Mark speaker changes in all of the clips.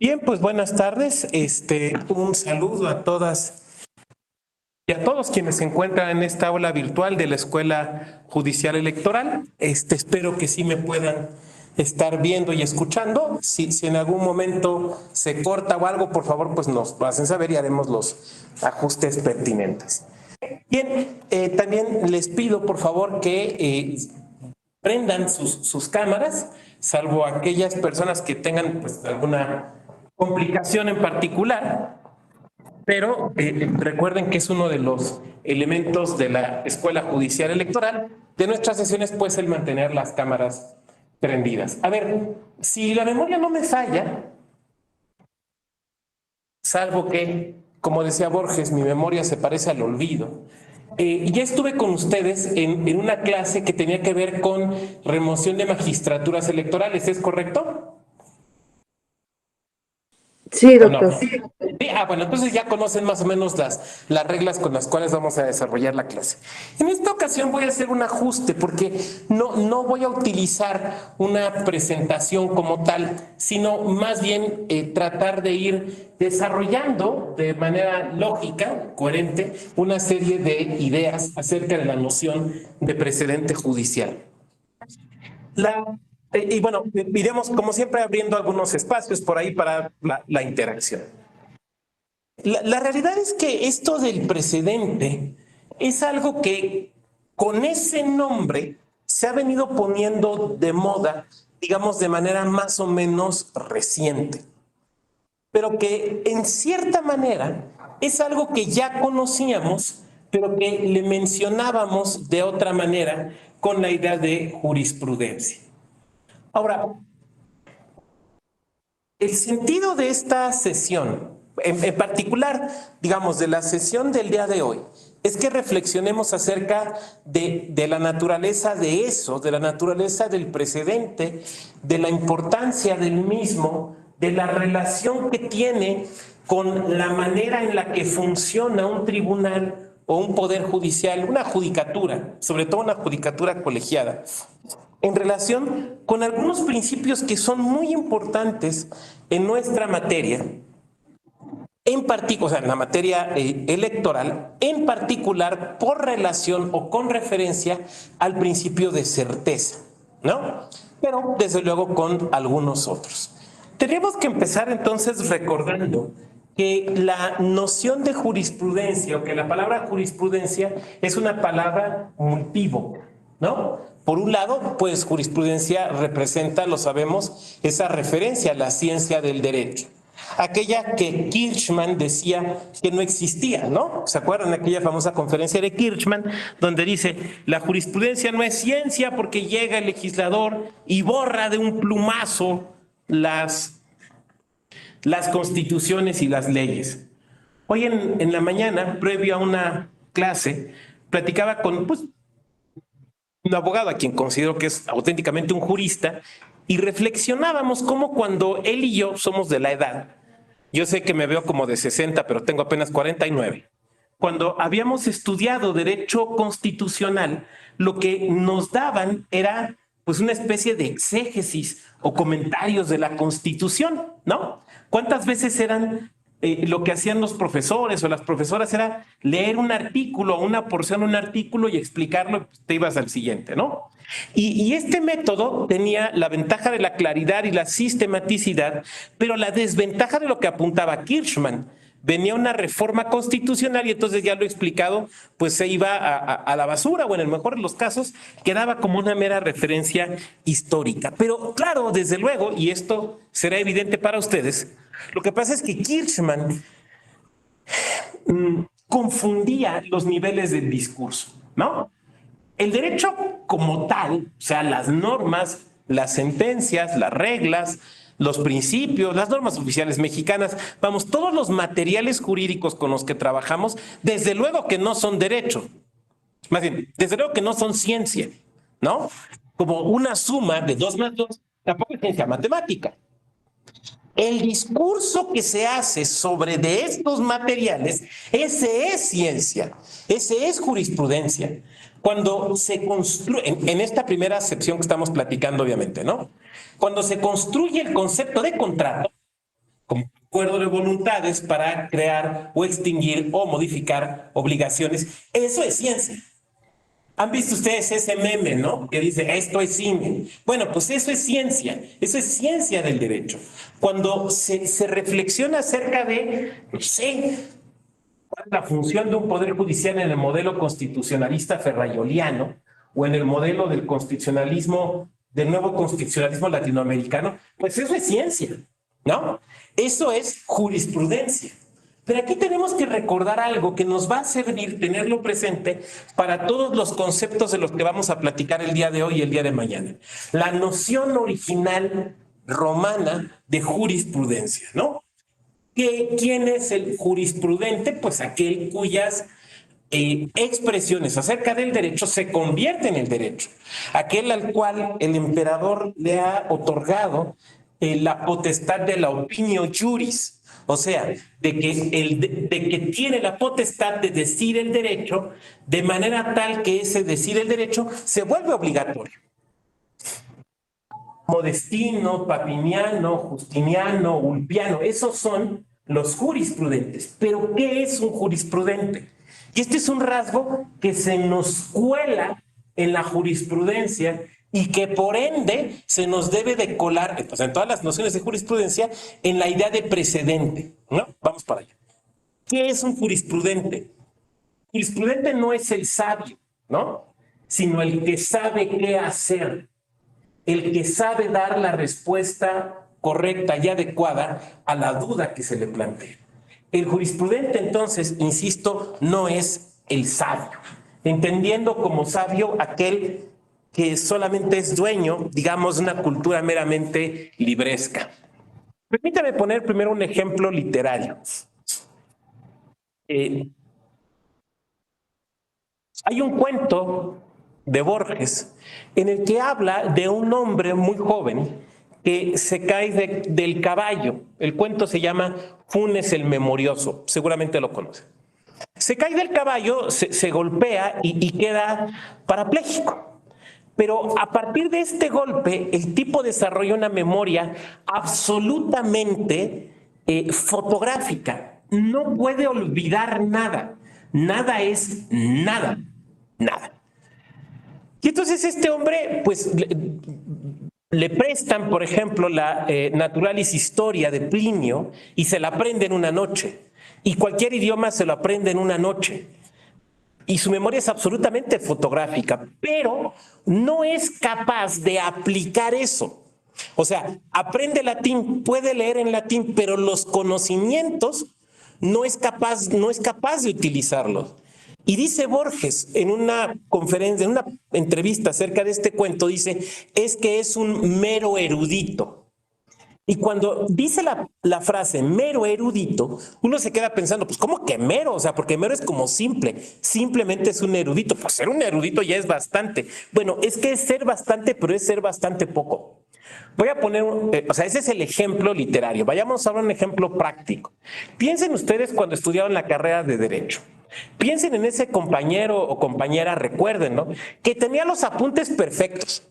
Speaker 1: Bien, pues buenas tardes. Un saludo a todas y a todos quienes se encuentran en esta aula virtual de la Escuela Judicial Electoral. Espero que sí me puedan estar viendo y escuchando. Si en algún momento se corta o algo, por favor, pues nos lo hacen saber y haremos los ajustes pertinentes. Bien, también les pido, por favor, que prendan sus cámaras, salvo aquellas personas que tengan pues, alguna complicación en particular, pero recuerden que es uno de los elementos de la Escuela Judicial Electoral de nuestras sesiones, pues el mantener las cámaras prendidas. A ver, si la memoria no me falla, salvo que, como decía Borges, mi memoria se parece al olvido. Ya estuve con ustedes en una clase que tenía que ver con remoción de magistraturas electorales, ¿es correcto?
Speaker 2: Sí,
Speaker 1: ¿O no?
Speaker 2: doctor.
Speaker 1: Sí, bueno, entonces ya conocen más o menos las reglas con las cuales vamos a desarrollar la clase. En esta ocasión voy a hacer un ajuste porque no voy a utilizar una presentación como tal, sino más bien tratar de ir desarrollando de manera lógica, coherente, una serie de ideas acerca de la noción de precedente judicial. Y bueno, iremos como siempre abriendo algunos espacios por ahí para la interacción. La realidad es que esto del precedente es algo que con ese nombre se ha venido poniendo de moda, digamos, de manera más o menos reciente, pero que en cierta manera es algo que ya conocíamos, pero que le mencionábamos de otra manera con la idea de jurisprudencia. Ahora, el sentido de esta sesión, en particular, digamos, de la sesión del día de hoy, es que reflexionemos acerca de la naturaleza de eso, de la naturaleza del precedente, de la importancia del mismo, de la relación que tiene con la manera en la que funciona un tribunal o un poder judicial, una judicatura, sobre todo una judicatura colegiada, en relación con algunos principios que son muy importantes en nuestra materia, en particular, o sea, en la materia electoral, en particular por relación o con referencia al principio de certeza, ¿no? Pero desde luego con algunos otros. Tenemos que empezar entonces recordando que la noción de jurisprudencia o que la palabra jurisprudencia es una palabra multívoca, ¿no? Por un lado, pues jurisprudencia representa, lo sabemos, esa referencia a la ciencia del derecho. Aquella que Kirchmann decía que no existía, ¿no? ¿Se acuerdan de aquella famosa conferencia de Kirchmann donde dice, la jurisprudencia no es ciencia porque llega el legislador y borra de un plumazo las constituciones y las leyes? Hoy en la mañana, previo a una clase, platicaba con pues, un abogado a quien considero que es auténticamente un jurista y reflexionábamos cómo cuando él y yo somos de la edad, yo sé que me veo como de 60, pero tengo apenas 49. Cuando habíamos estudiado derecho constitucional, lo que nos daban era pues una especie de exégesis o comentarios de la Constitución, ¿no? ¿Cuántas veces eran lo que hacían los profesores o las profesoras era leer un artículo, una porción de un artículo y explicarlo, pues, te ibas al siguiente, ¿no? Y este método tenía la ventaja de la claridad y la sistematicidad, pero la desventaja de lo que apuntaba Kirchmann. Venía una reforma constitucional y entonces ya lo he explicado, pues se iba a la basura o en el mejor de los casos quedaba como una mera referencia histórica. Pero claro, desde luego, y esto será evidente para ustedes, lo que pasa es que Kirchmann confundía los niveles del discurso, ¿no? El derecho como tal, o sea, las normas, las sentencias, las reglas, los principios, las normas oficiales mexicanas, vamos, todos los materiales jurídicos con los que trabajamos, desde luego que no son derecho, más bien, desde luego que no son ciencia, ¿no? Como una suma de 2 más 2, tampoco es ciencia matemática. El discurso que se hace sobre de estos materiales, ese es ciencia, ese es jurisprudencia. Cuando se construye, en esta primera acepción que estamos platicando, obviamente, ¿no? Cuando se construye el concepto de contrato, como acuerdo de voluntades para crear o extinguir o modificar obligaciones. Eso es ciencia. ¿Han visto ustedes ese meme, no? Que dice, esto es cine. Bueno, pues eso es ciencia del derecho. Cuando se reflexiona acerca de, no sé, cuál es la función de un poder judicial en el modelo constitucionalista ferrayoliano o en el modelo del constitucionalismo, del nuevo constitucionalismo latinoamericano, pues eso es ciencia, ¿no? Eso es jurisprudencia. Pero aquí tenemos que recordar algo que nos va a servir tenerlo presente para todos los conceptos de los que vamos a platicar el día de hoy y el día de mañana. La noción original romana de jurisprudencia, ¿no? ¿Quién es el jurisprudente? Pues aquel cuyas expresiones acerca del derecho se convierten en el derecho. Aquel al cual el emperador le ha otorgado la potestad de la opinio juris. O sea, de que tiene la potestad de decir el derecho de manera tal que ese decir el derecho se vuelve obligatorio. Modestino, Papiniano, Justiniano, Ulpiano, esos son los jurisprudentes. Pero ¿qué es un jurisprudente? Y este es un rasgo que se nos cuela en la jurisprudencia y que por ende se nos debe de colar, pues, en todas las nociones de jurisprudencia, en la idea de precedente, ¿no? Vamos para allá. ¿Qué es un jurisprudente? Jurisprudente no es el sabio, ¿no? Sino el que sabe qué hacer, el que sabe dar la respuesta correcta y adecuada a la duda que se le plantea. El jurisprudente, entonces, insisto, no es el sabio, entendiendo como sabio aquel que solamente es dueño, digamos, de una cultura meramente libresca. Permítame poner primero un ejemplo literario. Hay un cuento de Borges en el que habla de un hombre muy joven que se cae del caballo. El cuento se llama Funes el Memorioso, seguramente lo conoce. Se cae del caballo, se golpea y queda parapléjico. Pero a partir de este golpe, el tipo desarrolla una memoria absolutamente fotográfica. No puede olvidar nada. Nada es nada. Nada. Y entonces este hombre, pues, le prestan, por ejemplo, la Naturalis Historia de Plinio y se la aprende en una noche. Y cualquier idioma se lo aprende en una noche. Y su memoria es absolutamente fotográfica, pero no es capaz de aplicar eso. O sea, aprende latín, puede leer en latín, pero los conocimientos no es capaz de utilizarlos. Y dice Borges en una conferencia, en una entrevista acerca de este cuento, dice, es que es un mero erudito. Y cuando dice la frase mero erudito, uno se queda pensando, pues ¿cómo que mero? O sea, porque mero es como simple, simplemente es un erudito. Pues ser un erudito ya es bastante. Bueno, es que es ser bastante, pero es ser bastante poco. Voy a poner, o sea, ese es el ejemplo literario. Vayamos a un ejemplo práctico. Piensen ustedes cuando estudiaron la carrera de Derecho. Piensen en ese compañero o compañera, recuerden, ¿no? Que tenía los apuntes perfectos,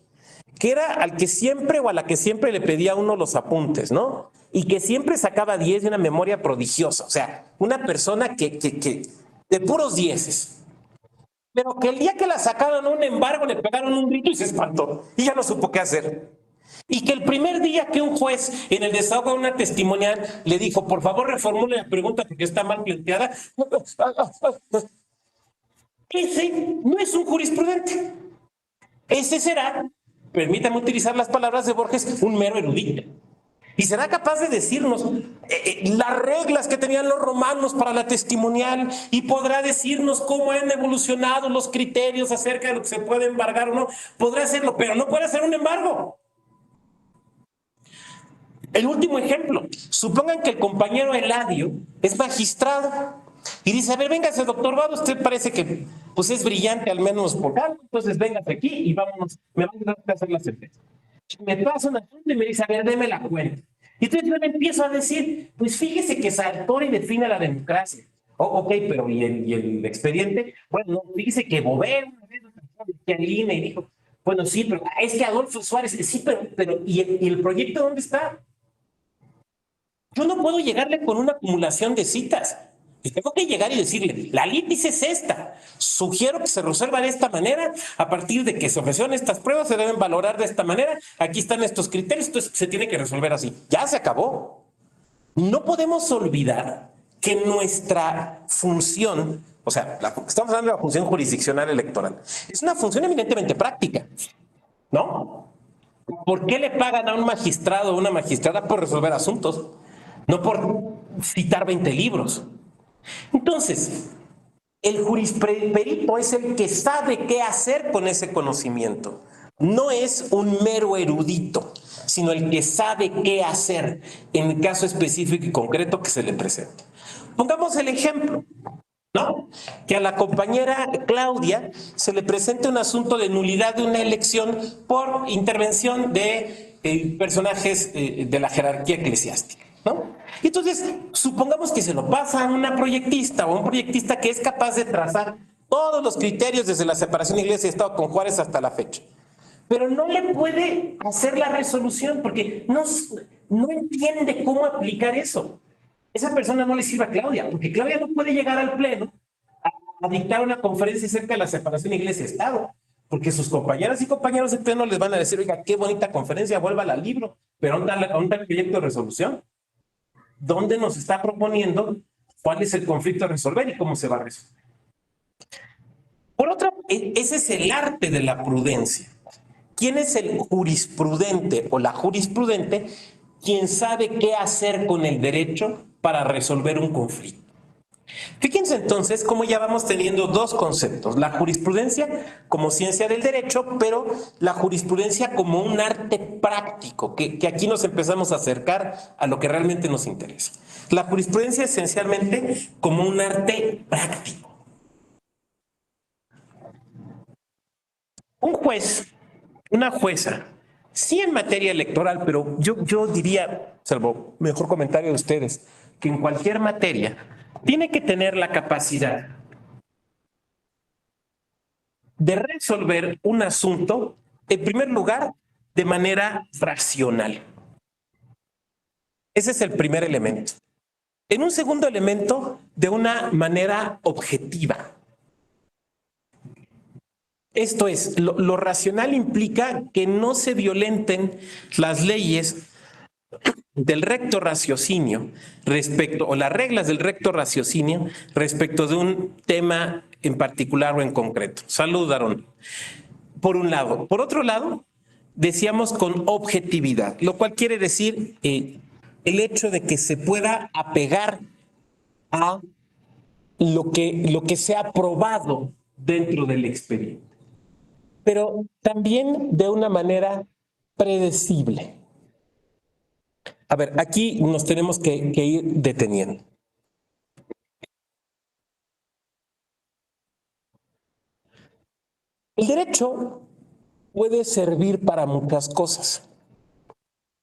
Speaker 1: que era al que siempre o a la que siempre le pedía a uno los apuntes, ¿no? Y que siempre sacaba 10 de una memoria prodigiosa. O sea, una persona que de puros dieces. Pero que el día que la sacaron a un embargo le pegaron un grito y se espantó. Y ya no supo qué hacer. Y que el primer día que un juez en el desahogo de una testimonial le dijo, por favor reformule la pregunta porque está mal planteada, ese no es un jurisprudente. Ese será, permítame utilizar las palabras de Borges, un mero erudito. Y será capaz de decirnos las reglas que tenían los romanos para la testimonial y podrá decirnos cómo han evolucionado los criterios acerca de lo que se puede embargar o no. Podrá hacerlo, pero no puede hacer un embargo. El último ejemplo, supongan que el compañero Eladio es magistrado y dice, a ver, véngase, doctor Vado, usted parece que pues es brillante al menos por algo, entonces véngase aquí y vámonos, me van a hacer la sentencia. Me pasa una pregunta y me dice, a ver, déme la cuenta. Y entonces yo le empiezo a decir, pues fíjese que Sartori define la democracia. Oh, ok, pero ¿y el expediente? Bueno, no, fíjese que Bobero una vez que al INE y dijo, bueno, sí, pero es que Adolfo Suárez, sí, pero ¿y el proyecto dónde está? Yo no puedo llegarle con una acumulación de citas. Y tengo que llegar y decirle, la ley dice es esta. Sugiero que se resuelva de esta manera. A partir de que se ofrecieron estas pruebas, se deben valorar de esta manera. Aquí están estos criterios, entonces se tiene que resolver así. Ya se acabó. No podemos olvidar que nuestra función, o sea, estamos hablando de la función jurisdiccional electoral, es una función eminentemente práctica, ¿no? ¿Por qué le pagan a un magistrado o una magistrada por resolver asuntos? No por citar 20 libros. Entonces, el jurisperito es el que sabe qué hacer con ese conocimiento. No es un mero erudito, sino el que sabe qué hacer en el caso específico y concreto que se le presenta. Pongamos el ejemplo, ¿no? Que a la compañera Claudia se le presente un asunto de nulidad de una elección por intervención de personajes de la jerarquía eclesiástica, ¿no? Y entonces, supongamos que se lo pasa a una proyectista o a un proyectista que es capaz de trazar todos los criterios desde la separación de Iglesia y Estado con Juárez hasta la fecha. Pero no le puede hacer la resolución porque no entiende cómo aplicar eso. Esa persona no le sirve a Claudia, porque Claudia no puede llegar al pleno a dictar una conferencia acerca de la separación de Iglesia-Estado, porque sus compañeras y compañeros de pleno les van a decir, oiga, qué bonita conferencia, vuélvala al libro, pero ¿dónde está el proyecto de resolución? ¿Dónde nos está proponiendo cuál es el conflicto a resolver y cómo se va a resolver? Por otra, ese es el arte de la prudencia. ¿Quién es el jurisprudente o la jurisprudente? Quien sabe qué hacer con el derecho para resolver un conflicto. Fíjense entonces cómo ya vamos teniendo dos conceptos, la jurisprudencia como ciencia del derecho, pero la jurisprudencia como un arte práctico, que aquí nos empezamos a acercar a lo que realmente nos interesa. La jurisprudencia esencialmente como un arte práctico. Un juez, una jueza, sí en materia electoral, pero yo diría, salvo mejor comentario de ustedes, que en cualquier materia tiene que tener la capacidad de resolver un asunto, en primer lugar, de manera racional. Ese es el primer elemento. En un segundo elemento, de una manera objetiva. Esto es, lo racional implica que no se violenten las leyes del recto raciocinio respecto, o las reglas del recto raciocinio respecto de un tema en particular o en concreto. Salud, Aarón. Por un lado. Por otro lado, decíamos con objetividad, lo cual quiere decir el hecho de que se pueda apegar a lo que se ha probado dentro del expediente, pero también de una manera predecible. A ver, aquí nos tenemos que ir deteniendo. El derecho puede servir para muchas cosas.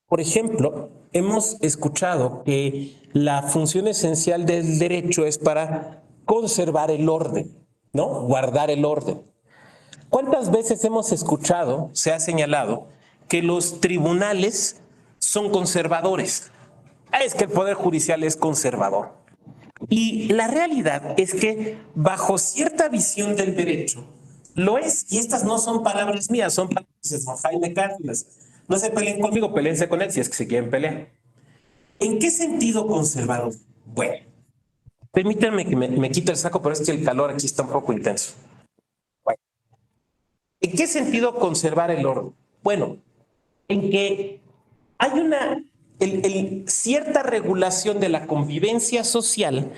Speaker 1: Por ejemplo, hemos escuchado que la función esencial del derecho es para conservar el orden, ¿no? Guardar el orden. ¿Cuántas veces hemos escuchado, se ha señalado, que los tribunales son conservadores? Es que el Poder Judicial es conservador. Y la realidad es que bajo cierta visión del derecho, lo es, y estas no son palabras mías, son palabras de Jaime Cárdenas. No se peleen conmigo, peleense con él si es que se quieren pelear. ¿En qué sentido conservador? Bueno, permítanme que me quite el saco, pero es que el calor aquí está un poco intenso. Bueno, ¿en qué sentido conservar el orden? Bueno, en que hay una cierta regulación de la convivencia social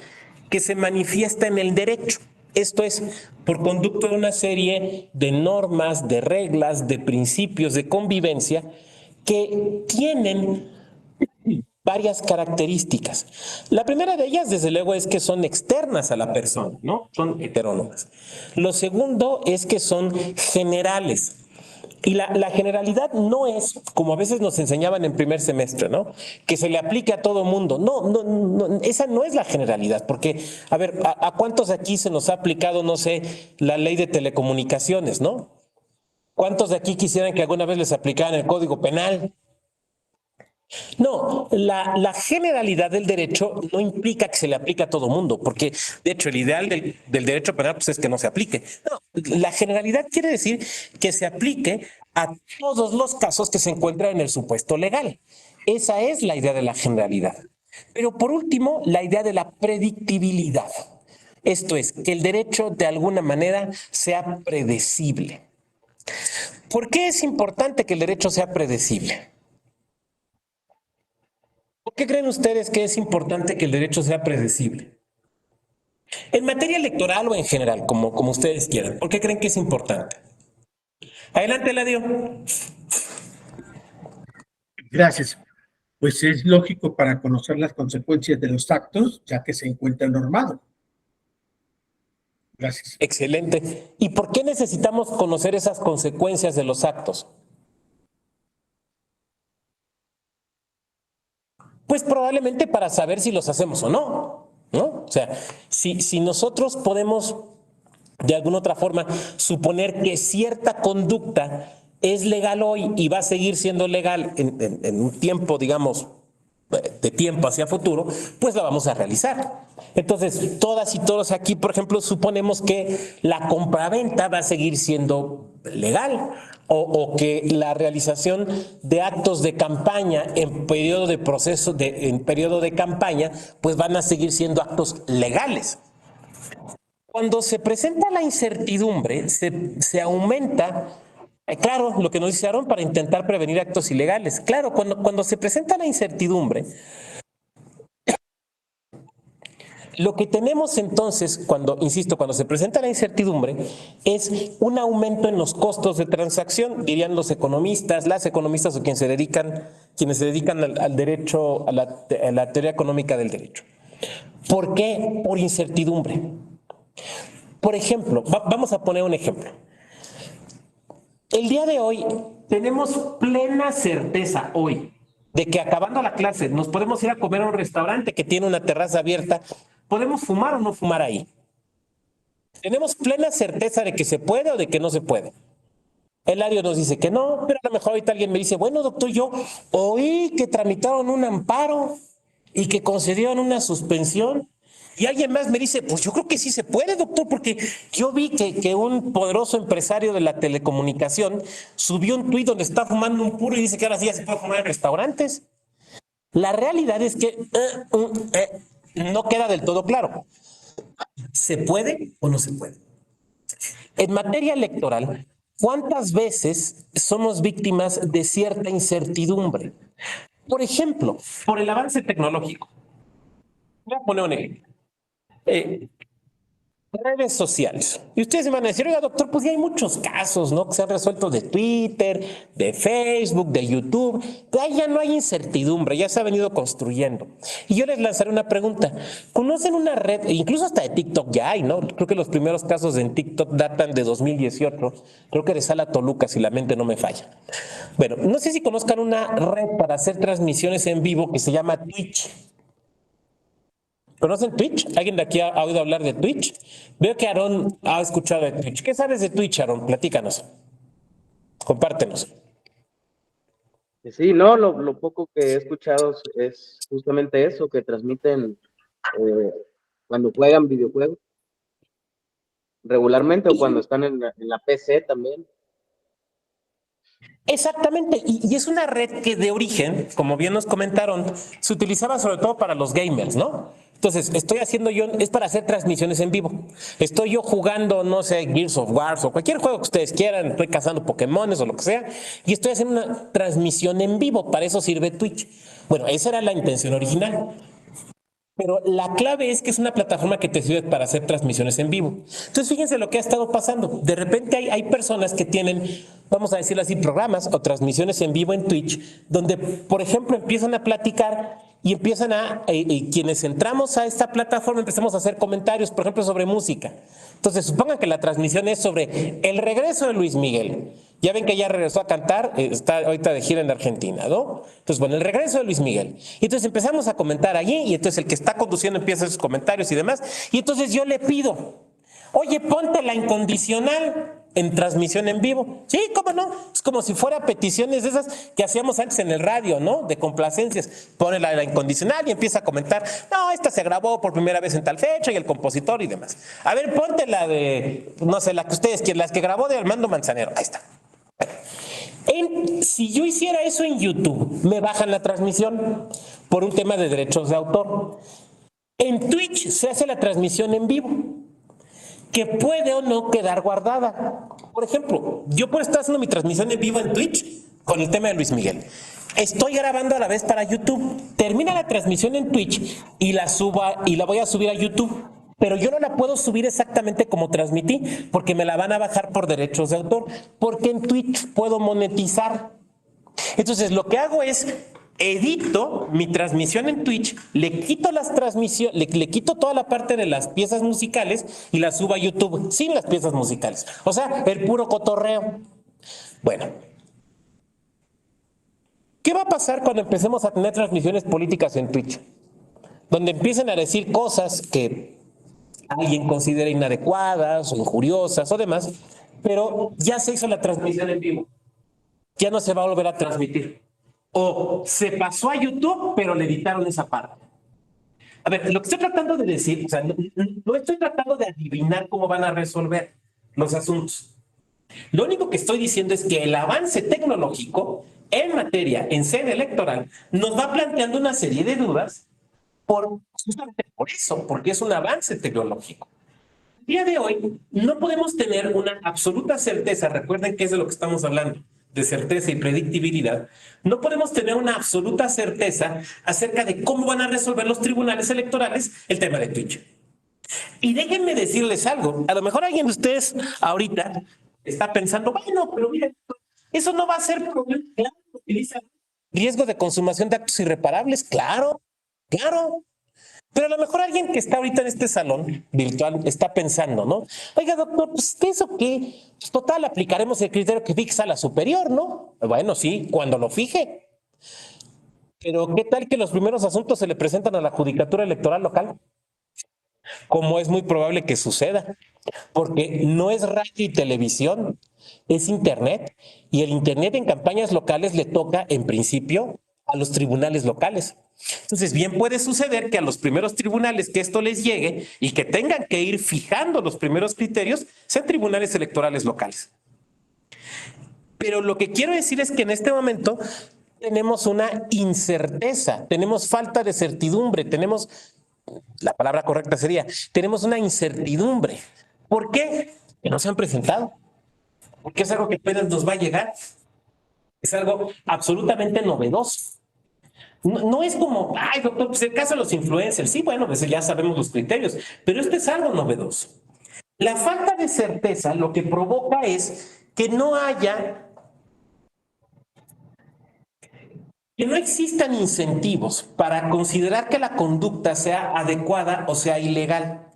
Speaker 1: que se manifiesta en el derecho. Esto es, por conducto de una serie de normas, de reglas, de principios de convivencia que tienen varias características. La primera de ellas, desde luego, es que son externas a la persona, ¿no? Son heterónomas. Lo segundo es que son generales. Y la generalidad no es, como a veces nos enseñaban en primer semestre, ¿no? Que se le aplique a todo mundo. No, esa no es la generalidad, porque, a ver, ¿a cuántos aquí se nos ha aplicado, no sé, la ley de telecomunicaciones, ¿no? ¿Cuántos de aquí quisieran que alguna vez les aplicaran el Código Penal? No, la generalidad del derecho no implica que se le aplique a todo mundo, porque de hecho el ideal del derecho penal pues, es que no se aplique. No, la generalidad quiere decir que se aplique a todos los casos que se encuentran en el supuesto legal. Esa es la idea de la generalidad. Pero por último, la idea de la predictibilidad. Esto es, que el derecho de alguna manera sea predecible. ¿Por qué es importante que el derecho sea predecible? ¿Por qué creen ustedes que es importante que el derecho sea predecible? En materia electoral o en general, como ustedes quieran. ¿Por qué creen que es importante? Adelante, Ladio.
Speaker 2: Gracias. Pues es lógico para conocer las consecuencias de los actos, ya que se encuentra normado. Gracias.
Speaker 1: Excelente. ¿Y por qué necesitamos conocer esas consecuencias de los actos? Pues probablemente para saber si los hacemos o no, ¿no? O sea, si nosotros podemos de alguna otra forma suponer que cierta conducta es legal hoy y va a seguir siendo legal en un tiempo, digamos, de tiempo hacia futuro, pues la vamos a realizar. Entonces, todas y todos aquí, por ejemplo, suponemos que la compraventa va a seguir siendo legal o que la realización de actos de campaña en periodo de proceso, en periodo de campaña, pues van a seguir siendo actos legales. Cuando se presenta la incertidumbre, se aumenta, claro, lo que nos dice Aaron, para intentar prevenir actos ilegales. Claro, cuando se presenta la incertidumbre, lo que tenemos entonces, cuando se presenta la incertidumbre, es un aumento en los costos de transacción, dirían los economistas, las economistas o quienes se dedican al derecho, a la teoría económica del derecho. ¿Por qué? Por incertidumbre. Por ejemplo, vamos a poner un ejemplo. El día de hoy tenemos plena certeza hoy de que acabando la clase nos podemos ir a comer a un restaurante que tiene una terraza abierta. ¿Podemos fumar o no fumar ahí? Tenemos plena certeza de que se puede o de que no se puede. El Eladio nos dice que no, pero a lo mejor ahorita alguien me dice, bueno, doctor, yo oí que tramitaron un amparo y que concedieron una suspensión. Y alguien más me dice, pues yo creo que sí se puede, doctor, porque yo vi que un poderoso empresario de la telecomunicación subió un tuit donde está fumando un puro y dice que ahora sí ya se puede fumar en restaurantes. La realidad es que no queda del todo claro. ¿Se puede o no se puede? En materia electoral, ¿cuántas veces somos víctimas de cierta incertidumbre? Por ejemplo, por el avance tecnológico. Voy a poner un ejemplo. Redes sociales. Y ustedes me van a decir, oiga, doctor, pues ya hay muchos casos, ¿no? Que se han resuelto de Twitter, de Facebook, de YouTube. Ya no hay incertidumbre, ya se ha venido construyendo. Y yo les lanzaré una pregunta. ¿Conocen una red, incluso hasta de TikTok ya hay, ¿no? Creo que los primeros casos en TikTok datan de 2018. Creo que de Sala Toluca, si la mente no me falla. Bueno, no sé si conozcan una red para hacer transmisiones en vivo que se llama Twitch. ¿Conocen Twitch? ¿Alguien de aquí ha oído hablar de Twitch? Veo que Aarón ha escuchado de Twitch. ¿Qué sabes de Twitch, Aarón? Platícanos. Compártenos.
Speaker 3: Sí, no, lo poco que he escuchado es justamente eso, que transmiten cuando juegan videojuegos regularmente o cuando están en la PC también.
Speaker 1: Exactamente, y es una red que de origen, como bien nos comentaron, se utilizaba sobre todo para los gamers, ¿no? Entonces, es para hacer transmisiones en vivo. Estoy yo jugando, no sé, Gears of War o cualquier juego que ustedes quieran, estoy cazando Pokémones o lo que sea, y estoy haciendo una transmisión en vivo, para eso sirve Twitch. Bueno, esa era la intención original. Pero la clave es que es una plataforma que te sirve para hacer transmisiones en vivo. Entonces, fíjense lo que ha estado pasando. De repente hay personas que tienen, vamos a decirlo así, programas o transmisiones en vivo en Twitch, donde, por ejemplo, empiezan a platicar y empiezan quienes entramos a esta plataforma, empezamos a hacer comentarios, por ejemplo, sobre música. Entonces, supongan que la transmisión es sobre el regreso de Luis Miguel. Ya ven que ya regresó a cantar, está ahorita de gira en Argentina, ¿no? Entonces, bueno, el regreso de Luis Miguel. Y entonces empezamos a comentar allí, y entonces el que está conduciendo empieza sus comentarios y demás. Y entonces yo le pido, oye, ponte la incondicional. en transmisión en vivo. Sí, cómo no. Es como si fuera peticiones de esas que hacíamos antes en el radio, ¿no? De complacencias. Pone la incondicional y empieza a comentar, no, esta se grabó por primera vez en tal fecha y el compositor y demás. A ver, ponte la de, no sé, la que ustedes quieran, las que grabó de Armando Manzanero. Ahí está. Si yo hiciera eso en YouTube, me bajan la transmisión por un tema de derechos de autor. En Twitch se hace la transmisión en vivo, que puede o no quedar guardada. Por ejemplo, yo puedo estar haciendo mi transmisión en vivo en Twitch con el tema de Luis Miguel. Estoy grabando a la vez para YouTube. Termina la transmisión en Twitch y la voy a subir a YouTube. Pero yo no la puedo subir exactamente como transmití, porque me la van a bajar por derechos de autor, porque en Twitch puedo monetizar. Entonces, lo que hago es edito mi transmisión en Twitch, le quito las transmisiones, le quito toda la parte de las piezas musicales y la subo a YouTube sin las piezas musicales. O sea, el puro cotorreo. Bueno, ¿qué va a pasar cuando empecemos a tener transmisiones políticas en Twitch? Donde empiecen a decir cosas que alguien considera inadecuadas o injuriosas o demás, pero ya se hizo la transmisión en vivo. Ya no se va a volver a transmitir. O se pasó a YouTube, pero le editaron esa parte. A ver, lo que estoy tratando de decir, o sea, no estoy tratando de adivinar cómo van a resolver los asuntos. Lo único que estoy diciendo es que el avance tecnológico en materia, en sede electoral, nos va planteando una serie de dudas justamente por eso, porque es un avance tecnológico. El día de hoy no podemos tener una absoluta certeza, recuerden que es de lo que estamos hablando, de certeza y predictibilidad, no podemos tener una absoluta certeza acerca de cómo van a resolver los tribunales electorales el tema de Twitch. Y déjenme decirles algo, a lo mejor alguien de ustedes ahorita está pensando, bueno, pero miren, eso no va a ser problema, claro, utiliza riesgo de consumación de actos irreparables, claro. Claro, pero a lo mejor alguien que está ahorita en este salón virtual está pensando, ¿no? Oiga, doctor, pues ¿eso qué? Pues total, aplicaremos el criterio que fixa la superior, ¿no? Bueno, sí, cuando lo fije. Pero ¿qué tal que los primeros asuntos se le presentan a la Judicatura Electoral local? Como es muy probable que suceda, porque no es radio y televisión, es Internet, y el Internet en campañas locales le toca, en principio, a los tribunales locales. Entonces, bien puede suceder que a los primeros tribunales que esto les llegue y que tengan que ir fijando los primeros criterios sean tribunales electorales locales. Pero lo que quiero decir es que en este momento tenemos una incerteza, tenemos falta de certidumbre, la palabra correcta sería, tenemos una incertidumbre. ¿Por qué? Que no se han presentado. Porque es algo que apenas nos va a llegar. Es algo absolutamente novedoso. No es como, ay, doctor, pues el caso de los influencers. Sí, bueno, pues ya sabemos los criterios, pero este es algo novedoso. La falta de certeza lo que provoca es que no existan incentivos para considerar que la conducta sea adecuada o sea ilegal.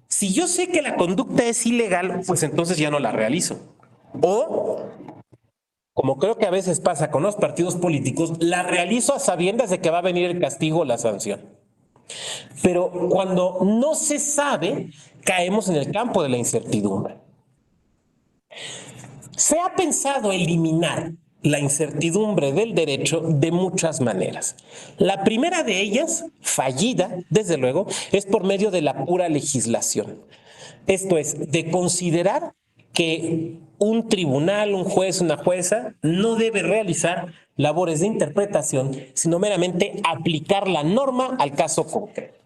Speaker 1: Si yo sé que la conducta es ilegal, pues entonces ya no la realizo. O, como creo que a veces pasa con los partidos políticos, la realizo a sabiendas de que va a venir el castigo o la sanción. Pero cuando no se sabe, caemos en el campo de la incertidumbre. Se ha pensado eliminar la incertidumbre del derecho de muchas maneras. La primera de ellas, fallida, desde luego, es por medio de la pura legislación. Esto es, de considerar que un tribunal, un juez, una jueza no debe realizar labores de interpretación, sino meramente aplicar la norma al caso concreto.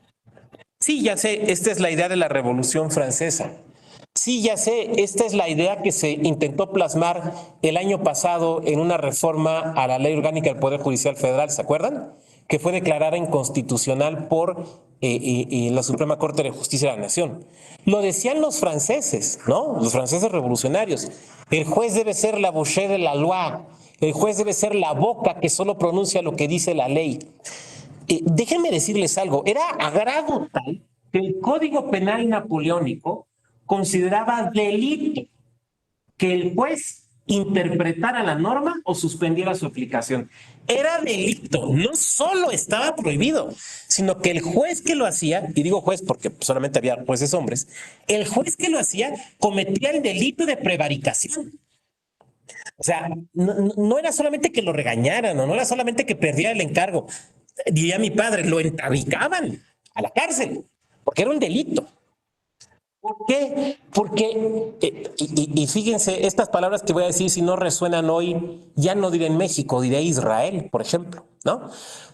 Speaker 1: Sí, ya sé, esta es la idea de la Revolución Francesa. Sí, ya sé, esta es la idea que se intentó plasmar el año pasado en una reforma a la Ley Orgánica del Poder Judicial Federal, ¿se acuerdan? Que fue declarada inconstitucional por la Suprema Corte de Justicia de la Nación. Lo decían los franceses, ¿no? Los franceses revolucionarios. El juez debe ser la bouche de la loi. El juez debe ser la boca que solo pronuncia lo que dice la ley. Déjenme decirles algo. Era a grado tal que el Código Penal napoleónico consideraba delito que el juez interpretara la norma o suspendiera su aplicación. Era delito, no solo estaba prohibido, sino que el juez que lo hacía, y digo juez porque solamente había jueces hombres, el juez que lo hacía cometía el delito de prevaricación. O sea, no era solamente que lo regañaran, no era solamente que perdiera el encargo. Diría mi padre, lo entabicaban a la cárcel, porque era un delito. ¿Por qué? Porque, y fíjense, estas palabras que voy a decir, si no resuenan hoy, ya no diré en México, diré Israel, por ejemplo, ¿no?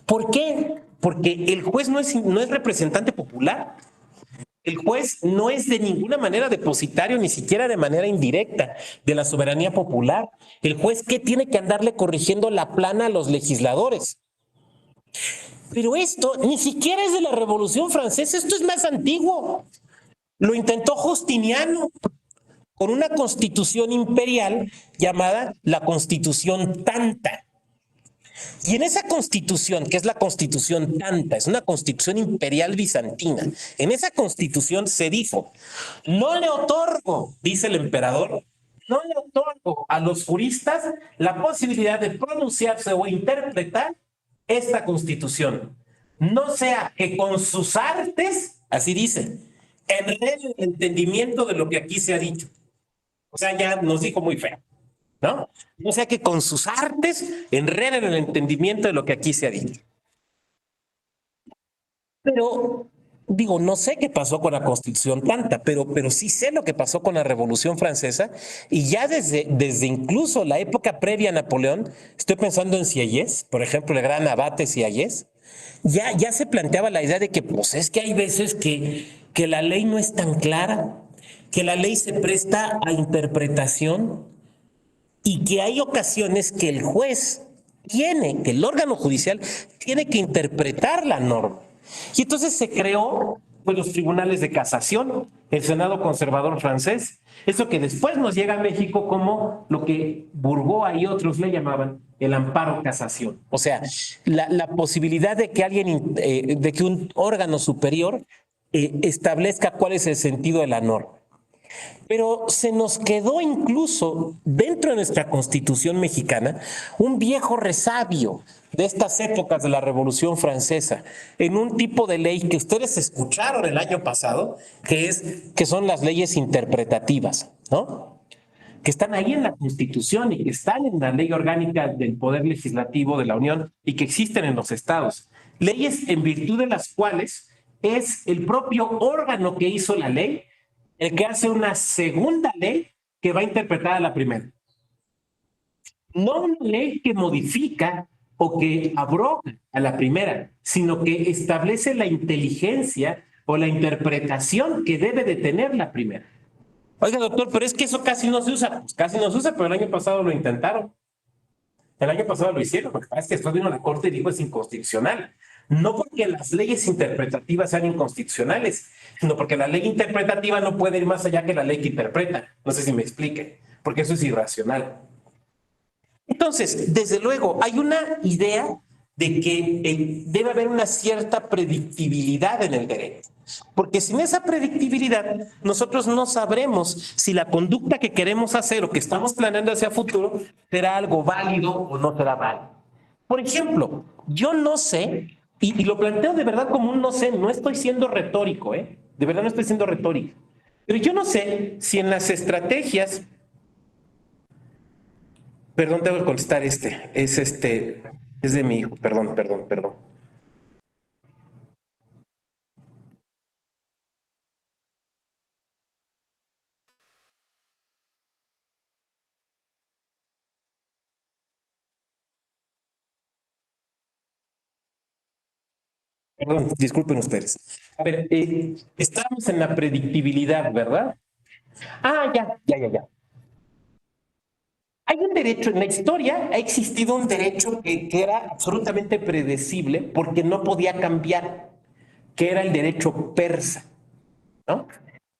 Speaker 1: ¿Por qué? Porque el juez no es representante popular. El juez no es de ninguna manera depositario, ni siquiera de manera indirecta, de la soberanía popular. El juez, ¿qué tiene que andarle corrigiendo la plana a los legisladores? Pero esto ni siquiera es de la Revolución Francesa, esto es más antiguo. Lo intentó Justiniano con una constitución imperial llamada la Constitución Tanta. Y en esa constitución, que es la Constitución Tanta, es una constitución imperial bizantina, en esa constitución se dijo, no le otorgo, dice el emperador, no le otorgo a los juristas la posibilidad de pronunciarse o interpretar esta constitución. No sea que con sus artes, así dice, enreden el entendimiento de lo que aquí se ha dicho. O sea, ya nos dijo muy feo, ¿no? No sea que con sus artes enreden el entendimiento de lo que aquí se ha dicho. Pero, digo, no sé qué pasó con la Constitución Tanta, pero sí sé lo que pasó con la Revolución Francesa, y ya desde incluso la época previa a Napoleón, estoy pensando en Sieyès, por ejemplo, el gran abate Sieyès, ya se planteaba la idea de que, pues, es que hay veces que la ley no es tan clara, que la ley se presta a interpretación y que hay ocasiones que el juez que el órgano judicial tiene que interpretar la norma. Y entonces se creó pues, los tribunales de casación, el Senado conservador francés, eso que después nos llega a México como lo que Bourgois y otros le llamaban el amparo casación. O sea, la posibilidad de que de que un órgano superior establezca cuál es el sentido de la norma. Pero se nos quedó incluso dentro de nuestra Constitución mexicana un viejo resabio de estas épocas de la Revolución Francesa, en un tipo de ley que ustedes escucharon el año pasado, que son las leyes interpretativas, ¿no? Que están ahí en la Constitución y que están en la ley orgánica del Poder Legislativo de la Unión y que existen en los estados. Leyes en virtud de las cuales es el propio órgano que hizo la ley el que hace una segunda ley que va a interpretar a la primera. No una ley que modifica o que abroga a la primera, sino que establece la inteligencia o la interpretación que debe de tener la primera. Oiga, doctor, pero es que eso casi no se usa. Pues casi no se usa, pero el año pasado lo intentaron. El año pasado lo hicieron, porque parece que después vino la Corte y dijo es inconstitucional. No porque las leyes interpretativas sean inconstitucionales, sino porque la ley interpretativa no puede ir más allá que la ley que interpreta. No sé si me explique, porque eso es irracional. Entonces, desde luego, hay una idea de que debe haber una cierta predictibilidad en el derecho, porque sin esa predictibilidad nosotros no sabremos si la conducta que queremos hacer o que estamos planeando hacia futuro será algo válido o no será válido. Por ejemplo, yo no sé, y lo planteo de verdad como un no sé, no estoy siendo retórico, de verdad no estoy siendo retórico, pero yo no sé si en las estrategias, perdón, tengo que contestar es de mi hijo, perdón. Perdón, disculpen ustedes. A ver, estamos en la predictibilidad, ¿verdad? Ah, ya. Hay un derecho, en la historia ha existido un derecho que era absolutamente predecible porque no podía cambiar, que era el derecho persa, ¿no?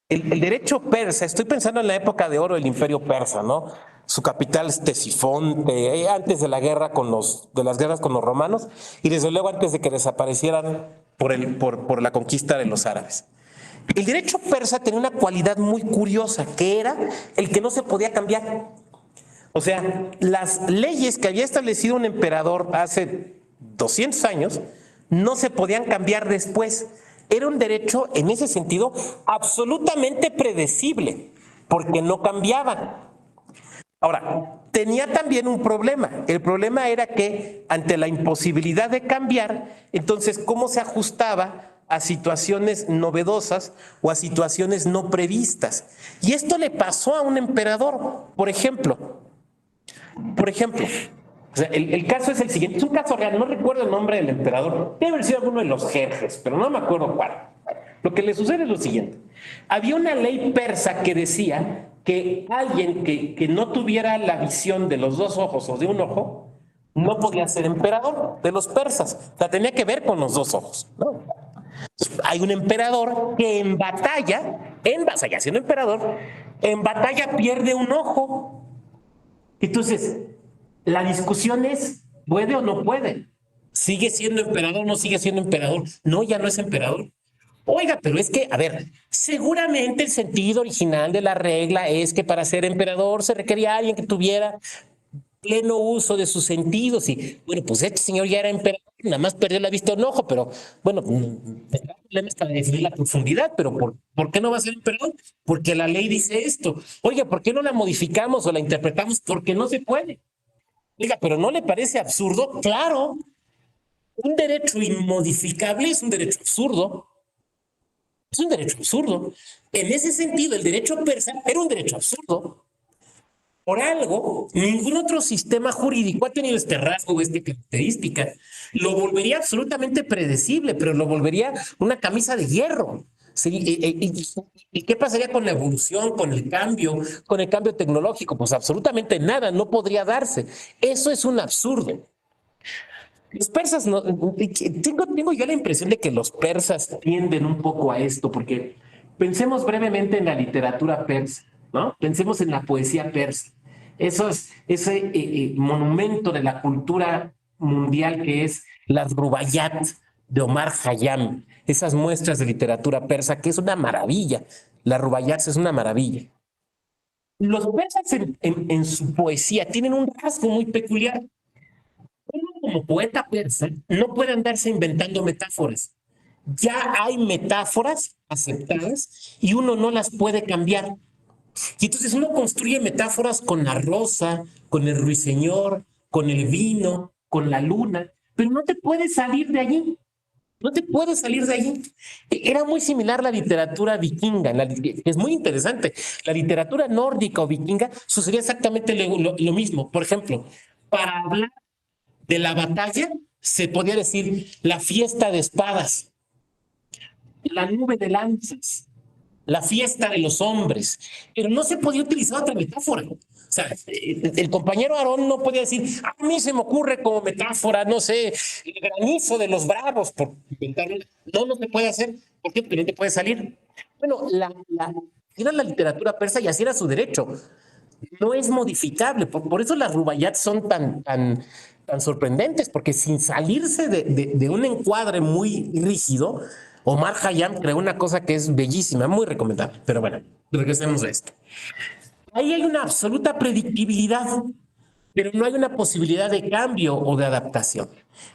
Speaker 1: El derecho persa, estoy pensando en la época de oro del Imperio Persa, ¿no? Su capital es Ctesifonte, antes de de las guerras con los romanos y desde luego antes de que desaparecieran por la conquista de los árabes. El derecho persa tenía una cualidad muy curiosa, que era el que no se podía cambiar. O sea, las leyes que había establecido un emperador hace 200 años no se podían cambiar después. Era un derecho, en ese sentido, absolutamente predecible, porque no cambiaban. Ahora, tenía también un problema. El problema era que ante la imposibilidad de cambiar, entonces, ¿cómo se ajustaba a situaciones novedosas o a situaciones no previstas? Y esto le pasó a un emperador. Por ejemplo, o sea, el caso es el siguiente. Es un caso real. No recuerdo el nombre del emperador. Debe haber sido alguno de los Jerjes, pero no me acuerdo cuál. Lo que le sucede es lo siguiente. Había una ley persa que decía que alguien que no tuviera la visión de los dos ojos o de un ojo no podía ser emperador de los persas. O sea, tenía que ver con los dos ojos, ¿no? Hay un emperador que en batalla, siendo emperador, en batalla pierde un ojo. Entonces, la discusión es, ¿puede o no puede? ¿Sigue siendo emperador o no sigue siendo emperador? No, ya no es emperador. Oiga, pero es que, a ver, seguramente el sentido original de la regla es que para ser emperador se requería alguien que tuviera pleno uso de sus sentidos. Y bueno, pues este señor ya era emperador, nada más perdió la vista de un ojo, pero bueno, el problema está de definir la profundidad, pero ¿por qué no va a ser emperador? Porque la ley dice esto. Oiga, ¿por qué no la modificamos o la interpretamos? Porque no se puede. Oiga, ¿pero no le parece absurdo? Claro, un derecho inmodificable es un derecho absurdo. Es un derecho absurdo. En ese sentido, el derecho persa era un derecho absurdo. Por algo, ningún otro sistema jurídico ha tenido este rasgo o esta característica. Lo volvería absolutamente predecible, pero lo volvería una camisa de hierro. Sí, ¿y qué pasaría con la evolución, con el cambio tecnológico? Pues absolutamente nada, no podría darse. Eso es un absurdo. Los persas, no, tengo yo la impresión de que los persas tienden un poco a esto, porque pensemos brevemente en la literatura persa, ¿no? Pensemos en la poesía persa. Ese monumento de la cultura mundial que es las Rubaiyat de Omar Khayyam, esas muestras de literatura persa, que es una maravilla. La Rubaiyat es una maravilla. Los persas en su poesía tienen un rasgo muy peculiar. Uno como poeta persa no puede andarse inventando metáforas. Ya hay metáforas aceptadas y uno no las puede cambiar. Y entonces uno construye metáforas con la rosa, con el ruiseñor, con el vino, con la luna, pero no te puedes salir de allí. No te puedes salir de allí. Era muy similar la literatura vikinga, es muy interesante. La literatura nórdica o vikinga sucedía exactamente lo mismo. Por ejemplo, para hablar de la batalla se podía decir la fiesta de espadas, la nube de lanzas, la fiesta de los hombres, pero no se podía utilizar otra metáfora. O sea, el compañero Aarón no podía decir, a mí se me ocurre como metáfora, no sé, el granizo de los bravos, por inventarlo. No se puede hacer, porque no te puede salir. Bueno, era la literatura persa y así era su derecho. No es modificable, por eso las Rubaiyat son tan sorprendentes, porque sin salirse de un encuadre muy rígido, Omar Khayyam creó una cosa que es bellísima, muy recomendable. Pero bueno, regresemos a esto. Ahí hay una absoluta predictibilidad, pero no hay una posibilidad de cambio o de adaptación.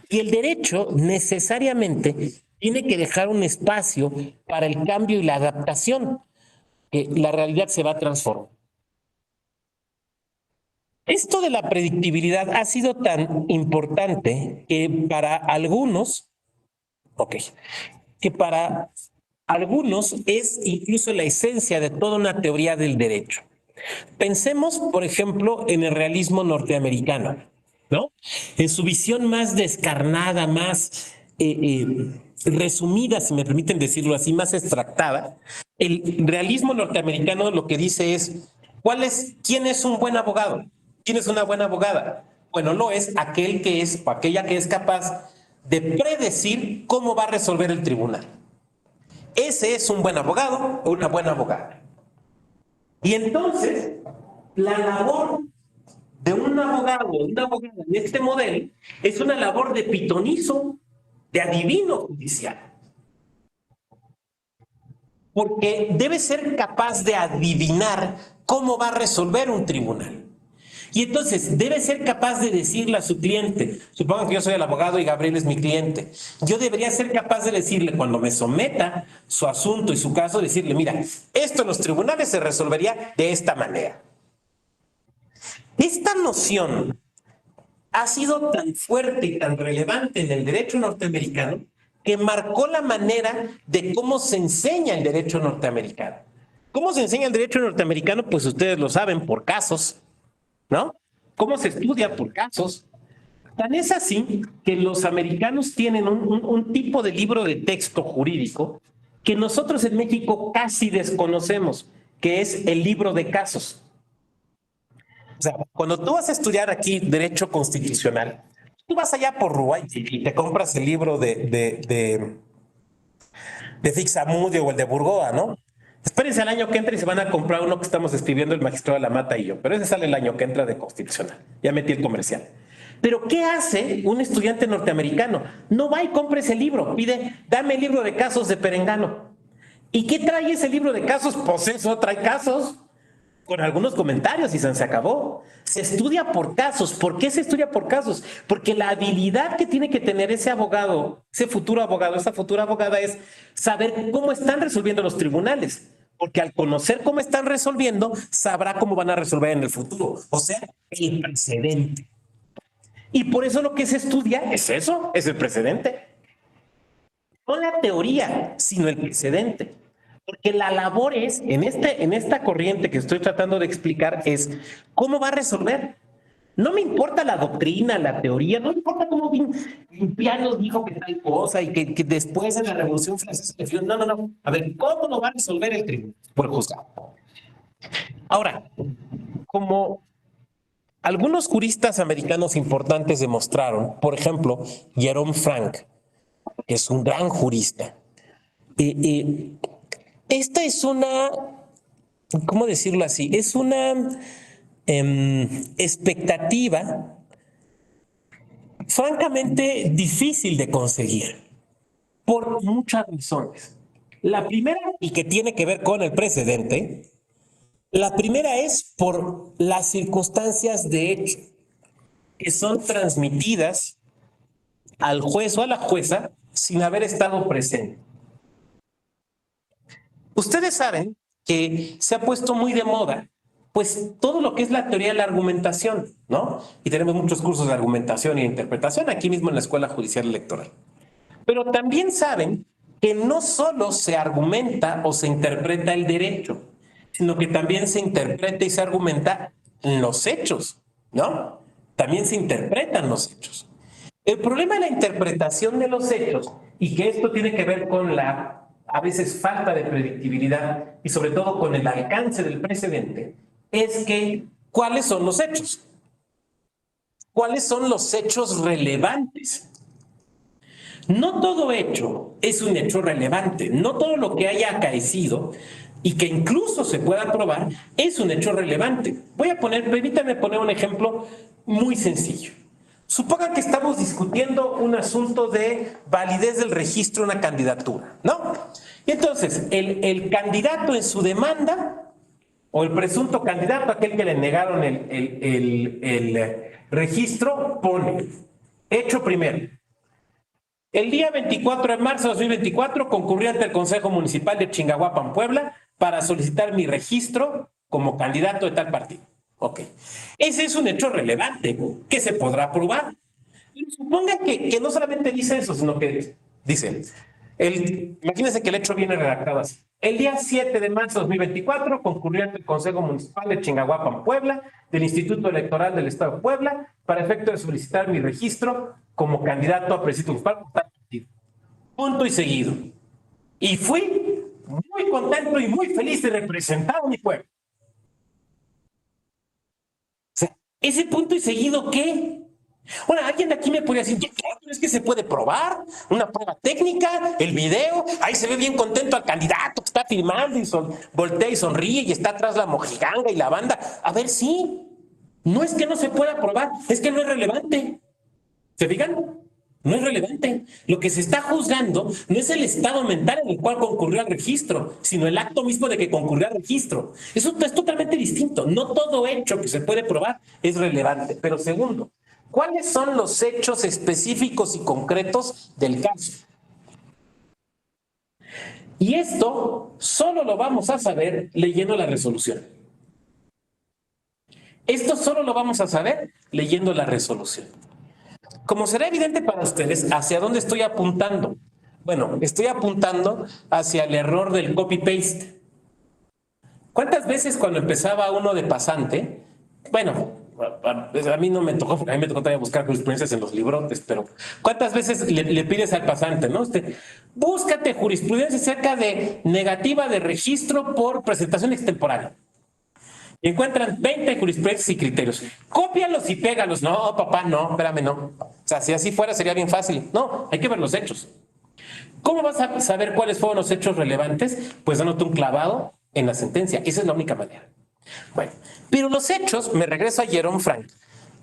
Speaker 1: Y el derecho necesariamente tiene que dejar un espacio para el cambio y la adaptación, que la realidad se va a transformar. Esto de la predictibilidad ha sido tan importante que para algunos es incluso la esencia de toda una teoría del derecho. Pensemos, por ejemplo, en el realismo norteamericano, ¿no? En su visión más descarnada, más resumida, si me permiten decirlo así, más extractada, el realismo norteamericano lo que dice es, ¿quién es un buen abogado? ¿Quién es una buena abogada? Bueno, lo es aquella que es capaz de predecir cómo va a resolver el tribunal. Ese es un buen abogado o una buena abogada. Y entonces, la labor de un abogado o una abogada en este modelo es una labor de pitonizo, de adivino judicial. Porque debe ser capaz de adivinar cómo va a resolver un tribunal. Y entonces debe ser capaz de decirle a su cliente, supongo que yo soy el abogado y Gabriel es mi cliente, yo debería ser capaz de decirle cuando me someta su asunto y su caso, decirle, mira, esto en los tribunales se resolvería de esta manera. Esta noción ha sido tan fuerte y tan relevante en el derecho norteamericano que marcó la manera de cómo se enseña el derecho norteamericano. ¿Cómo se enseña el derecho norteamericano? Pues ustedes lo saben, por casos, ¿no? ¿Cómo se estudia? Por casos. Tan es así que los americanos tienen un tipo de libro de texto jurídico que nosotros en México casi desconocemos, que es el libro de casos. O sea, cuando tú vas a estudiar aquí Derecho Constitucional, tú vas allá por Uruguay y te compras el libro de Fixamudio o el de Burgoa, ¿no? Espérense al año que entra y se van a comprar uno que estamos escribiendo el magistrado de la Mata y yo, pero ese sale el año que entra de Constitucional. Ya metí el comercial. Pero ¿qué hace un estudiante norteamericano? No va y compra ese libro, pide, dame el libro de casos de Perengano. ¿Y qué trae ese libro de casos? Pues eso, trae casos con algunos comentarios y se acabó. Se estudia por casos. ¿Por qué se estudia por casos? Porque la habilidad que tiene que tener ese abogado, ese futuro abogado, esa futura abogada es saber cómo están resolviendo los tribunales. Porque al conocer cómo están resolviendo, sabrá cómo van a resolver en el futuro. O sea, el precedente. Y por eso lo que se estudia es eso, es el precedente. No la teoría, sino el precedente. Porque la labor es, en esta corriente que estoy tratando de explicar, es cómo va a resolver. No me importa la doctrina, la teoría, no me importa cómo Pianos dijo que tal cosa y que después de la Revolución Francesa, no. A ver, ¿cómo lo va a resolver el tribunal? Por el juzgado. Ahora, como algunos juristas americanos importantes demostraron, por ejemplo, Jerome Frank, que es un gran jurista, esta es una, ¿cómo decirlo así? Es una expectativa francamente difícil de conseguir por muchas razones. La primera, y que tiene que ver con el precedente, la primera es por las circunstancias de hecho que son transmitidas al juez o a la jueza sin haber estado presente. Ustedes saben que se ha puesto muy de moda, pues todo lo que es la teoría de la argumentación, ¿no? Y tenemos muchos cursos de argumentación e interpretación aquí mismo en la Escuela Judicial Electoral. Pero también saben que no solo se argumenta o se interpreta el derecho, sino que también se interpreta y se argumenta los hechos, ¿no? También se interpretan los hechos. El problema de la interpretación de los hechos, y que esto tiene que ver con la, a veces, falta de predictibilidad y sobre todo con el alcance del precedente, es que, ¿cuáles son los hechos? ¿Cuáles son los hechos relevantes? No todo hecho es un hecho relevante, no todo lo que haya acaecido y que incluso se pueda probar es un hecho relevante. Permítanme poner un ejemplo muy sencillo. Supongan que estamos discutiendo un asunto de validez del registro de una candidatura, ¿no? Y entonces, el candidato en su demanda, o el presunto candidato, aquel que le negaron el registro, pone, hecho primero. El día 24 de marzo de 2024 concurrí ante el Consejo Municipal de Chingahuapan, Puebla, para solicitar mi registro como candidato de tal partido. Ok. Ese es un hecho relevante que se podrá probar. Y supongan que no solamente dice eso, sino que dice, imagínense que el hecho viene redactado así. El día 7 de marzo de 2024 concurrí ante el Consejo Municipal de Chingahuapan, Puebla, del Instituto Electoral del Estado de Puebla, para efecto de solicitar mi registro como candidato a presidente municipal por tal partido. Punto y seguido. Y fui muy contento y muy feliz de representar a mi pueblo. O sea, ¿ese punto y seguido qué? Bueno, alguien de aquí me podría decir, es que se puede probar, una prueba técnica, el video, ahí se ve bien contento al candidato que está filmando y voltea y sonríe y está atrás la mojiganga y la banda. A ver, sí, no es que no se pueda probar, es que no es relevante. ¿Se fijan? No es relevante. Lo que se está juzgando no es el estado mental en el cual concurrió al registro, sino el acto mismo de que concurrió al registro. Eso es totalmente distinto. No todo hecho que se puede probar es relevante. Pero segundo, ¿cuáles son los hechos específicos y concretos del caso? Y esto solo lo vamos a saber leyendo la resolución. Esto solo lo vamos a saber leyendo la resolución. Como será evidente para ustedes, ¿hacia dónde estoy apuntando? Bueno, estoy apuntando hacia el error del copy-paste. ¿Cuántas veces cuando empezaba uno de pasante, bueno, a mí no me tocó, a mí me tocó todavía buscar jurisprudencias en los librotes, pero ¿cuántas veces le pides al pasante, no? Búscate jurisprudencia acerca de negativa de registro por presentación extemporánea. Y encuentran 20 jurisprudencias y criterios. Cópialos y pégalos. No, papá, no, espérame, no. O sea, si así fuera sería bien fácil. No, hay que ver los hechos. ¿Cómo vas a saber cuáles fueron los hechos relevantes? Pues dándote un clavado en la sentencia. Esa es la única manera. Bueno, pero los hechos, me regreso a Jerome Frank,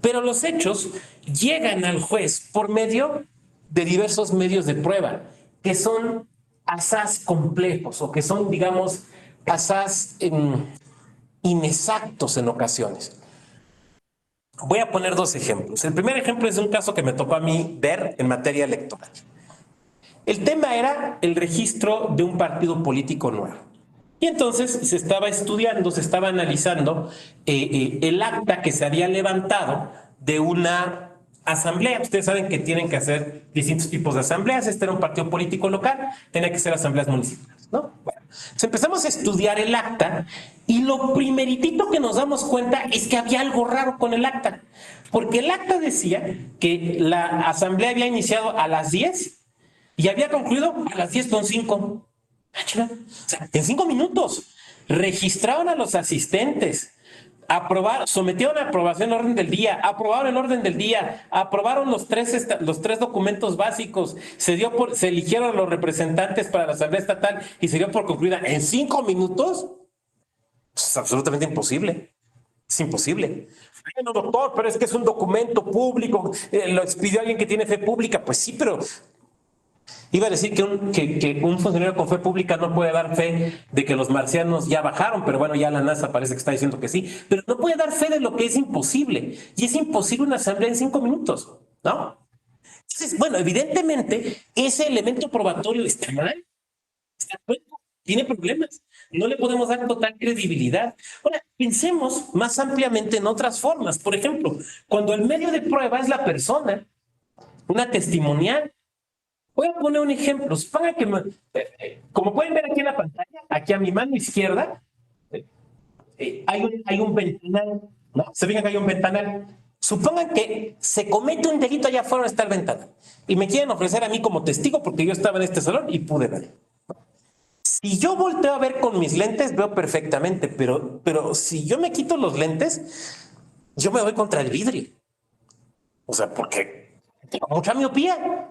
Speaker 1: pero los hechos llegan al juez por medio de diversos medios de prueba, que son asaz complejos o que son, digamos, asaz inexactos en ocasiones. Voy a poner dos ejemplos. El primer ejemplo es un caso que me tocó a mí ver en materia electoral. El tema era el registro de un partido político nuevo. Y entonces se estaba estudiando, se estaba analizando el acta que se había levantado de una asamblea. Ustedes saben que tienen que hacer distintos tipos de asambleas. Este era un partido político local, tenía que ser asambleas municipales, ¿no? Bueno, entonces empezamos a estudiar el acta y lo primeritito que nos damos cuenta es que había algo raro con el acta. Porque el acta decía que la asamblea había iniciado a las 10 y había concluido a las 10:05. O sea, en 5 minutos registraron a los asistentes, sometieron a aprobación el orden del día, aprobaron el orden del día, aprobaron los tres documentos básicos, se eligieron los representantes para la Asamblea Estatal y se dio por concluida en 5 minutos. Es absolutamente imposible. Es imposible. Bueno, doctor, pero es que es un documento público, lo expidió alguien que tiene fe pública. Pues sí, pero iba a decir que un funcionario con fe pública no puede dar fe de que los marcianos ya bajaron, pero bueno, ya la NASA parece que está diciendo que sí, pero no puede dar fe de lo que es imposible. Y es imposible una asamblea en 5 minutos, ¿no? Entonces, bueno, evidentemente ese elemento probatorio está mal, tiene problemas. No le podemos dar total credibilidad. Ahora, pensemos más ampliamente en otras formas. Por ejemplo, cuando el medio de prueba es la persona, una testimonial. Voy a poner un ejemplo. Supongan que, como pueden ver aquí en la pantalla, aquí a mi mano izquierda, hay un ventanal, ¿no? Se fijan que hay un ventanal. Supongan que se comete un delito allá afuera donde está el ventanal y me quieren ofrecer a mí como testigo porque yo estaba en este salón y pude ver. Si yo volteo a ver con mis lentes, veo perfectamente, pero si yo me quito los lentes, yo me voy contra el vidrio. O sea, porque tengo mucha miopía.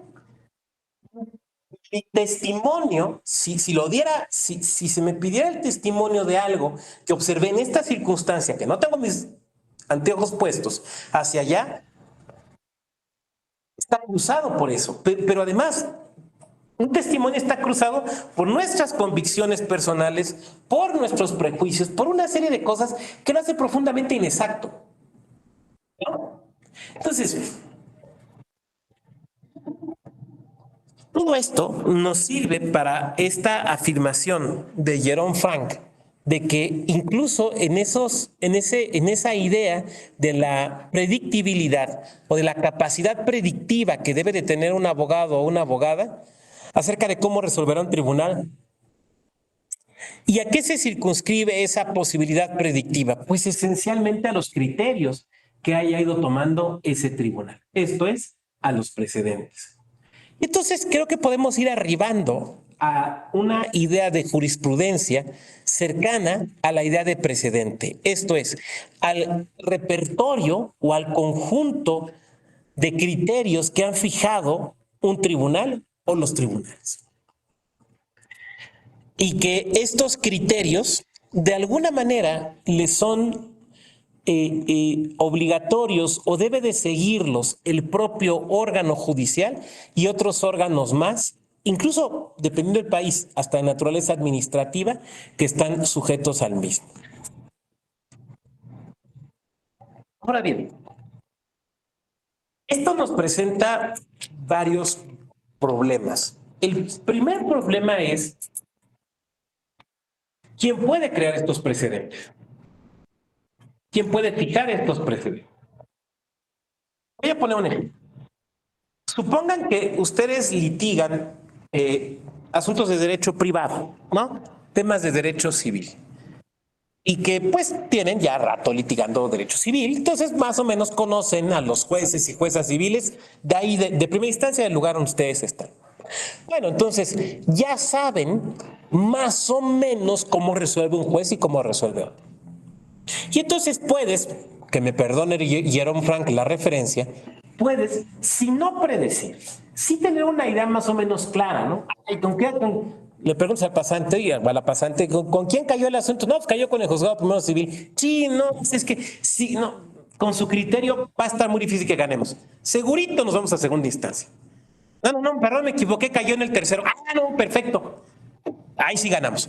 Speaker 1: Mi testimonio, si se me pidiera el testimonio de algo que observé en esta circunstancia, que no tengo mis anteojos puestos hacia allá, está cruzado por eso. Pero además, un testimonio está cruzado por nuestras convicciones personales, por nuestros prejuicios, por una serie de cosas que lo hace profundamente inexacto, ¿no? Entonces, todo esto nos sirve para esta afirmación de Jerome Frank de que incluso en esa idea de la predictibilidad o de la capacidad predictiva que debe de tener un abogado o una abogada acerca de cómo resolverá un tribunal. ¿Y a qué se circunscribe esa posibilidad predictiva? Pues esencialmente a los criterios que haya ido tomando ese tribunal. Esto es, a los precedentes. Entonces creo que podemos ir arribando a una idea de jurisprudencia cercana a la idea de precedente. Esto es, al repertorio o al conjunto de criterios que han fijado un tribunal o los tribunales. Y que estos criterios, de alguna manera, le son obligatorios o debe de seguirlos el propio órgano judicial y otros órganos más, incluso dependiendo del país, hasta de naturaleza administrativa, que están sujetos al mismo. Ahora bien, esto nos presenta varios problemas. El primer problema es quién puede crear estos precedentes. ¿Quién puede fijar estos precedentes? Voy a poner un ejemplo. Supongan que ustedes litigan asuntos de derecho privado, ¿no? Temas de derecho civil. Y que pues tienen ya rato litigando derecho civil, entonces más o menos conocen a los jueces y juezas civiles de ahí, de primera instancia, del lugar donde ustedes están. Bueno, entonces ya saben más o menos cómo resuelve un juez y cómo resuelve otro. Y entonces puedes, que me perdone Jerome Frank la referencia, puedes, si no predecir, sí tener una idea más o menos clara, ¿no? Le preguntas al pasante y a la pasante, ¿con quién cayó el asunto? No, pues cayó con el juzgado primero civil. Sí, no, es que sí, no, con su criterio va a estar muy difícil que ganemos. Segurito nos vamos a segunda instancia. No, perdón, me equivoqué, cayó en el tercero. Ah, no, perfecto. Ahí sí ganamos.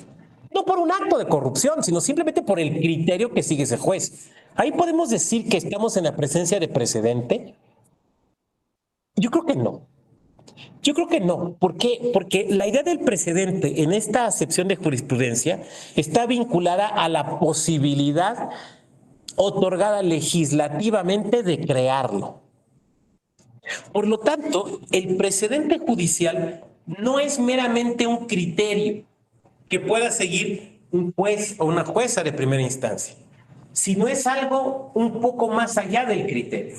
Speaker 1: No por un acto de corrupción, sino simplemente por el criterio que sigue ese juez. Ahí podemos decir que estamos en la presencia de precedente. Yo creo que no. Yo creo que no. ¿Por qué? Porque la idea del precedente en esta acepción de jurisprudencia está vinculada a la posibilidad otorgada legislativamente de crearlo. Por lo tanto, el precedente judicial no es meramente un criterio que pueda seguir un juez o una jueza de primera instancia, sino es algo un poco más allá del criterio.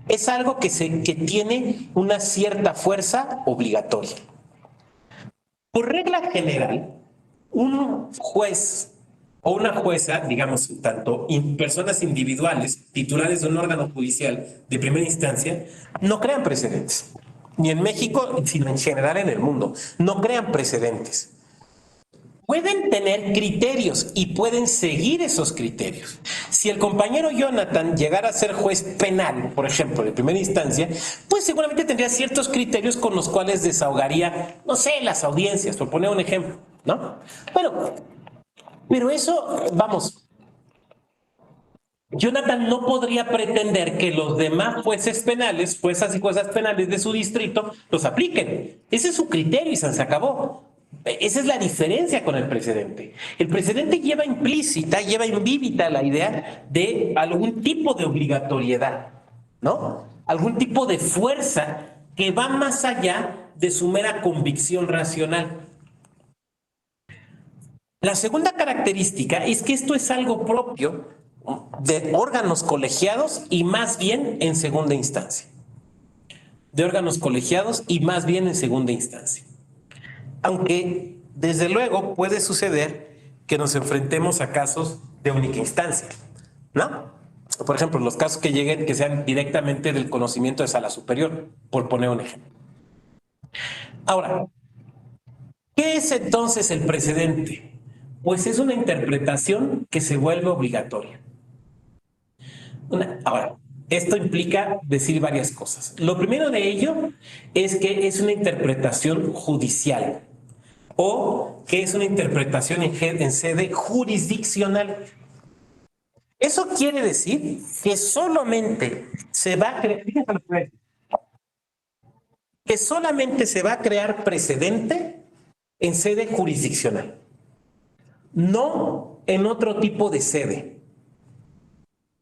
Speaker 1: Es algo que tiene una cierta fuerza obligatoria. Por regla general, un juez o una jueza, digamos, tanto personas individuales, titulares de un órgano judicial de primera instancia, no crean precedentes. Ni en México, sino en general en el mundo. No crean precedentes. Pueden tener criterios y pueden seguir esos criterios. Si el compañero Jonathan llegara a ser juez penal, por ejemplo, de primera instancia, pues seguramente tendría ciertos criterios con los cuales desahogaría, no sé, las audiencias, por poner un ejemplo, ¿no? Bueno, pero eso, vamos, Jonathan no podría pretender que los demás jueces penales, juezas y juezas penales de su distrito, los apliquen. Ese es su criterio y se acabó. Esa es la diferencia con el precedente. El precedente lleva implícita, lleva invíbita la idea de algún tipo de obligatoriedad, ¿no? Algún tipo de fuerza que va más allá de su mera convicción racional. La segunda característica es que esto es algo propio de órganos colegiados y más bien en segunda instancia. De órganos colegiados y más bien en segunda instancia. Aunque, desde luego, puede suceder que nos enfrentemos a casos de única instancia, ¿no? Por ejemplo, los casos que lleguen, que sean directamente del conocimiento de sala superior, por poner un ejemplo. Ahora, ¿qué es entonces el precedente? Pues es una interpretación que se vuelve obligatoria. Ahora, esto implica decir varias cosas. Lo primero de ello es que es una interpretación judicial o que es una interpretación en sede jurisdiccional. Eso quiere decir que solamente se va a crear precedente en sede jurisdiccional, no en otro tipo de sede.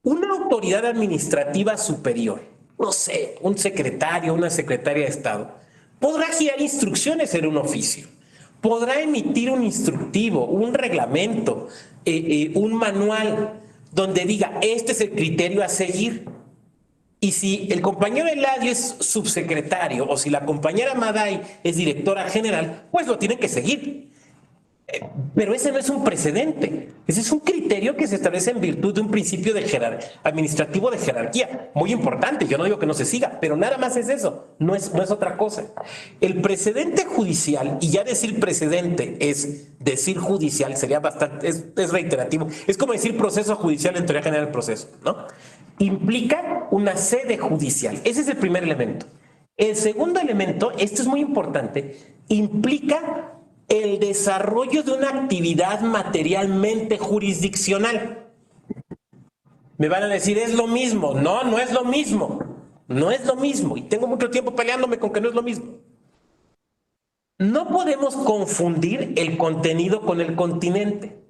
Speaker 1: Una autoridad administrativa superior, no sé, un secretario, una secretaria de Estado, podrá girar instrucciones en un oficio, podrá emitir un instructivo, un reglamento, un manual donde diga, este es el criterio a seguir. Y si el compañero Eladio es subsecretario o si la compañera Maday es directora general, pues lo tienen que seguir. Pero ese no es un precedente, ese es un criterio que se establece en virtud de un principio de administrativo de jerarquía, muy importante, yo no digo que no se siga, pero nada más es eso, no es otra cosa. El precedente judicial, y ya decir precedente es decir judicial, sería bastante, es reiterativo, es como decir proceso judicial en teoría general del proceso, ¿no? Implica una sede judicial, ese es el primer elemento. El segundo elemento, esto es muy importante, implica el desarrollo de una actividad materialmente jurisdiccional. Me van a decir, es lo mismo. No, no es lo mismo. No es lo mismo. Y tengo mucho tiempo peleándome con que no es lo mismo. No podemos confundir el contenido con el continente.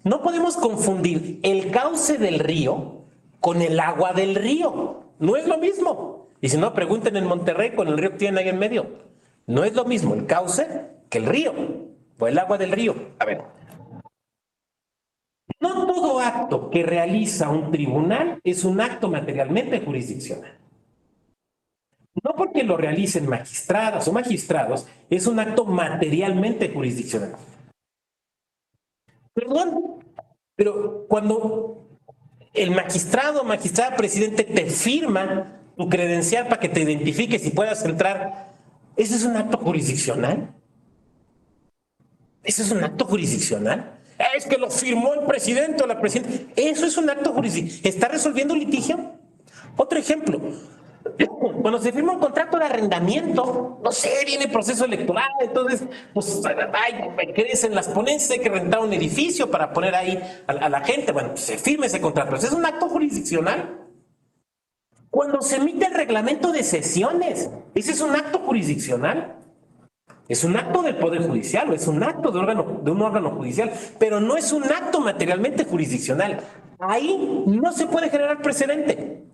Speaker 1: No podemos confundir el cauce del río con el agua del río. No es lo mismo. Y si no, pregunten en Monterrey con el río que tienen ahí en medio. No es lo mismo el cauce que el río o el agua del río. A ver, no todo acto que realiza un tribunal es un acto materialmente jurisdiccional. No porque lo realicen magistradas o magistrados es un acto materialmente jurisdiccional. Perdón, pero cuando el magistrado o magistrada presidente te firma tu credencial para que te identifiques y puedas entrar, ¿ese es un acto jurisdiccional? ¿Ese es un acto jurisdiccional? Es que lo firmó el presidente o la presidenta. Eso es un acto jurisdiccional. ¿Está resolviendo un litigio? Otro ejemplo. Cuando se firma un contrato de arrendamiento, no sé, viene proceso electoral, entonces, pues, ay, crecen las ponencias, hay que rentar un edificio para poner ahí a la gente. Bueno, pues, se firma ese contrato. ¿Es un acto jurisdiccional? Cuando se emite el reglamento de sesiones, ¿ese es un acto jurisdiccional? Es un acto del Poder Judicial o es un acto de un órgano judicial, pero no es un acto materialmente jurisdiccional. Ahí no se puede generar precedente.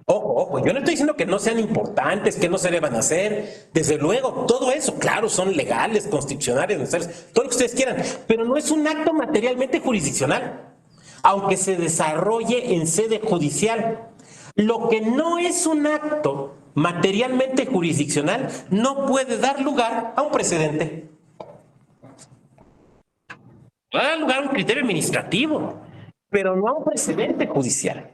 Speaker 1: Ojo, ojo, yo no estoy diciendo que no sean importantes, que no se deban hacer. Desde luego, todo eso, claro, son legales, constitucionales, necesarios, todo lo que ustedes quieran, pero no es un acto materialmente jurisdiccional, aunque se desarrolle en sede judicial. Lo que no es un acto materialmente jurisdiccional no puede dar lugar a un precedente. Puede dar lugar a un criterio administrativo, pero no a un precedente judicial.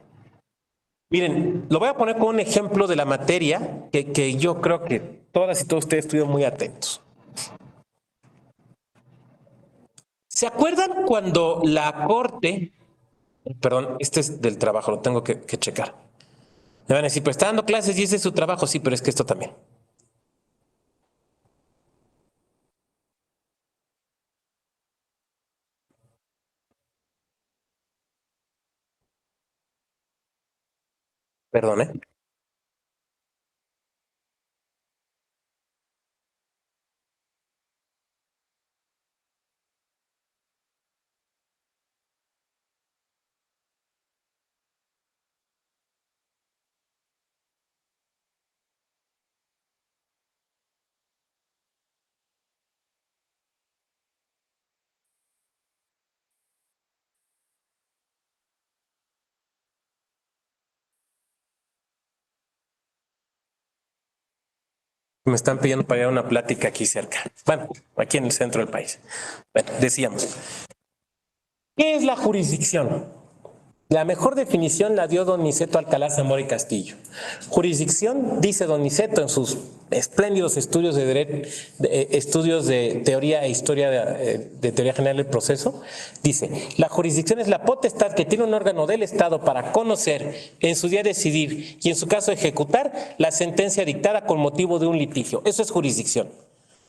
Speaker 1: Miren, lo voy a poner con un ejemplo de la materia que yo creo que todas y todos ustedes estuvieron muy atentos. ¿Se acuerdan cuando la Corte, perdón, este es del trabajo, lo tengo que checar? Me van a decir, pero está dando clases y ese es su trabajo. Sí, pero es que esto también. Perdón, ¿eh? Me están pidiendo para ir a una plática aquí cerca. Bueno, aquí en el centro del país. Bueno, decíamos, ¿qué es la jurisdicción? La mejor definición la dio don Niceto Alcalá Zamora y Castillo. Jurisdicción, dice don Niceto en sus espléndidos estudios estudios de teoría e historia de teoría general del proceso, dice, la jurisdicción es la potestad que tiene un órgano del Estado para conocer, en su día decidir y en su caso ejecutar la sentencia dictada con motivo de un litigio. Eso es jurisdicción.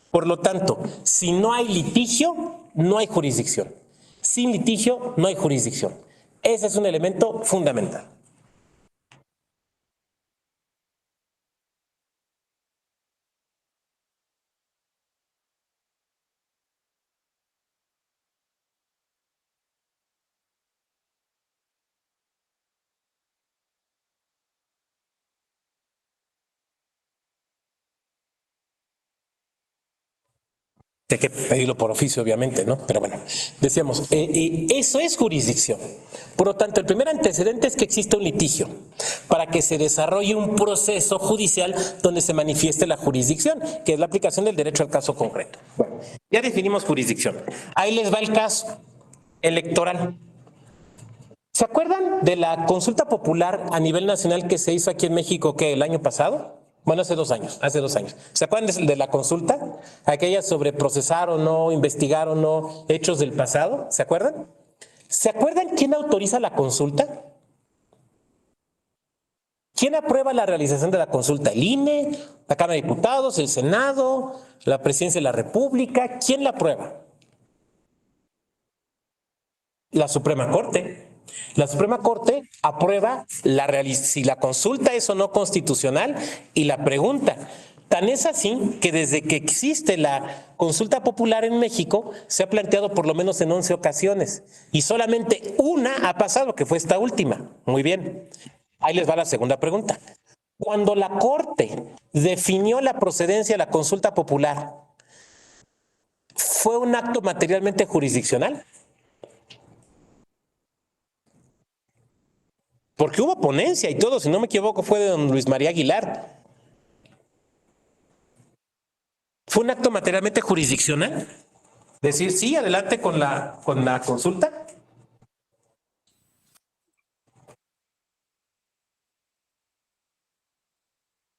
Speaker 1: Por lo tanto, si no hay litigio, no hay jurisdicción. Sin litigio, no hay jurisdicción. Ese es un elemento fundamental. Hay que pedirlo por oficio, obviamente, ¿no? Pero bueno, decíamos, eso es jurisdicción. Por lo tanto, el primer antecedente es que existe un litigio para que se desarrolle un proceso judicial donde se manifieste la jurisdicción, que es la aplicación del derecho al caso concreto. Bueno, ya definimos jurisdicción. Ahí les va el caso electoral. ¿Se acuerdan de la consulta popular a nivel nacional que se hizo aquí en México, que el año pasado? Bueno, hace 2 años. ¿Se acuerdan de la consulta? Aquella sobre procesar o no, investigar o no hechos del pasado. ¿Se acuerdan? ¿Se acuerdan quién autoriza la consulta? ¿Quién aprueba la realización de la consulta? ¿El INE, la Cámara de Diputados, el Senado, la Presidencia de la República? ¿Quién la aprueba? La Suprema Corte. La Suprema Corte aprueba si la consulta es o no constitucional y la pregunta. Tan es así que desde que existe la consulta popular en México se ha planteado por lo menos en 11 ocasiones y solamente una ha pasado, que fue esta última. Muy bien. Ahí les va la segunda pregunta. Cuando la Corte definió la procedencia de la consulta popular, ¿fue un acto materialmente jurisdiccional? Porque hubo ponencia y todo, si no me equivoco, fue de don Luis María Aguilar. ¿Fue un acto materialmente jurisdiccional? Decir, sí, adelante con la consulta.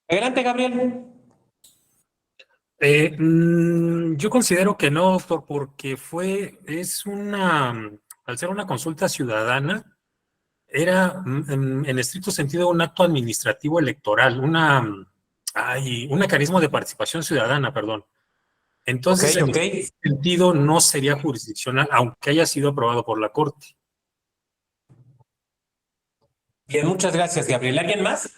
Speaker 1: Adelante, Gabriel.
Speaker 4: Yo considero que no, porque al ser una consulta ciudadana, era en estricto sentido un acto administrativo electoral, un mecanismo de participación ciudadana, perdón. Entonces, en ese sentido, no sería jurisdiccional, aunque haya sido aprobado por la Corte.
Speaker 1: Bien, muchas gracias, Gabriel. ¿Alguien más?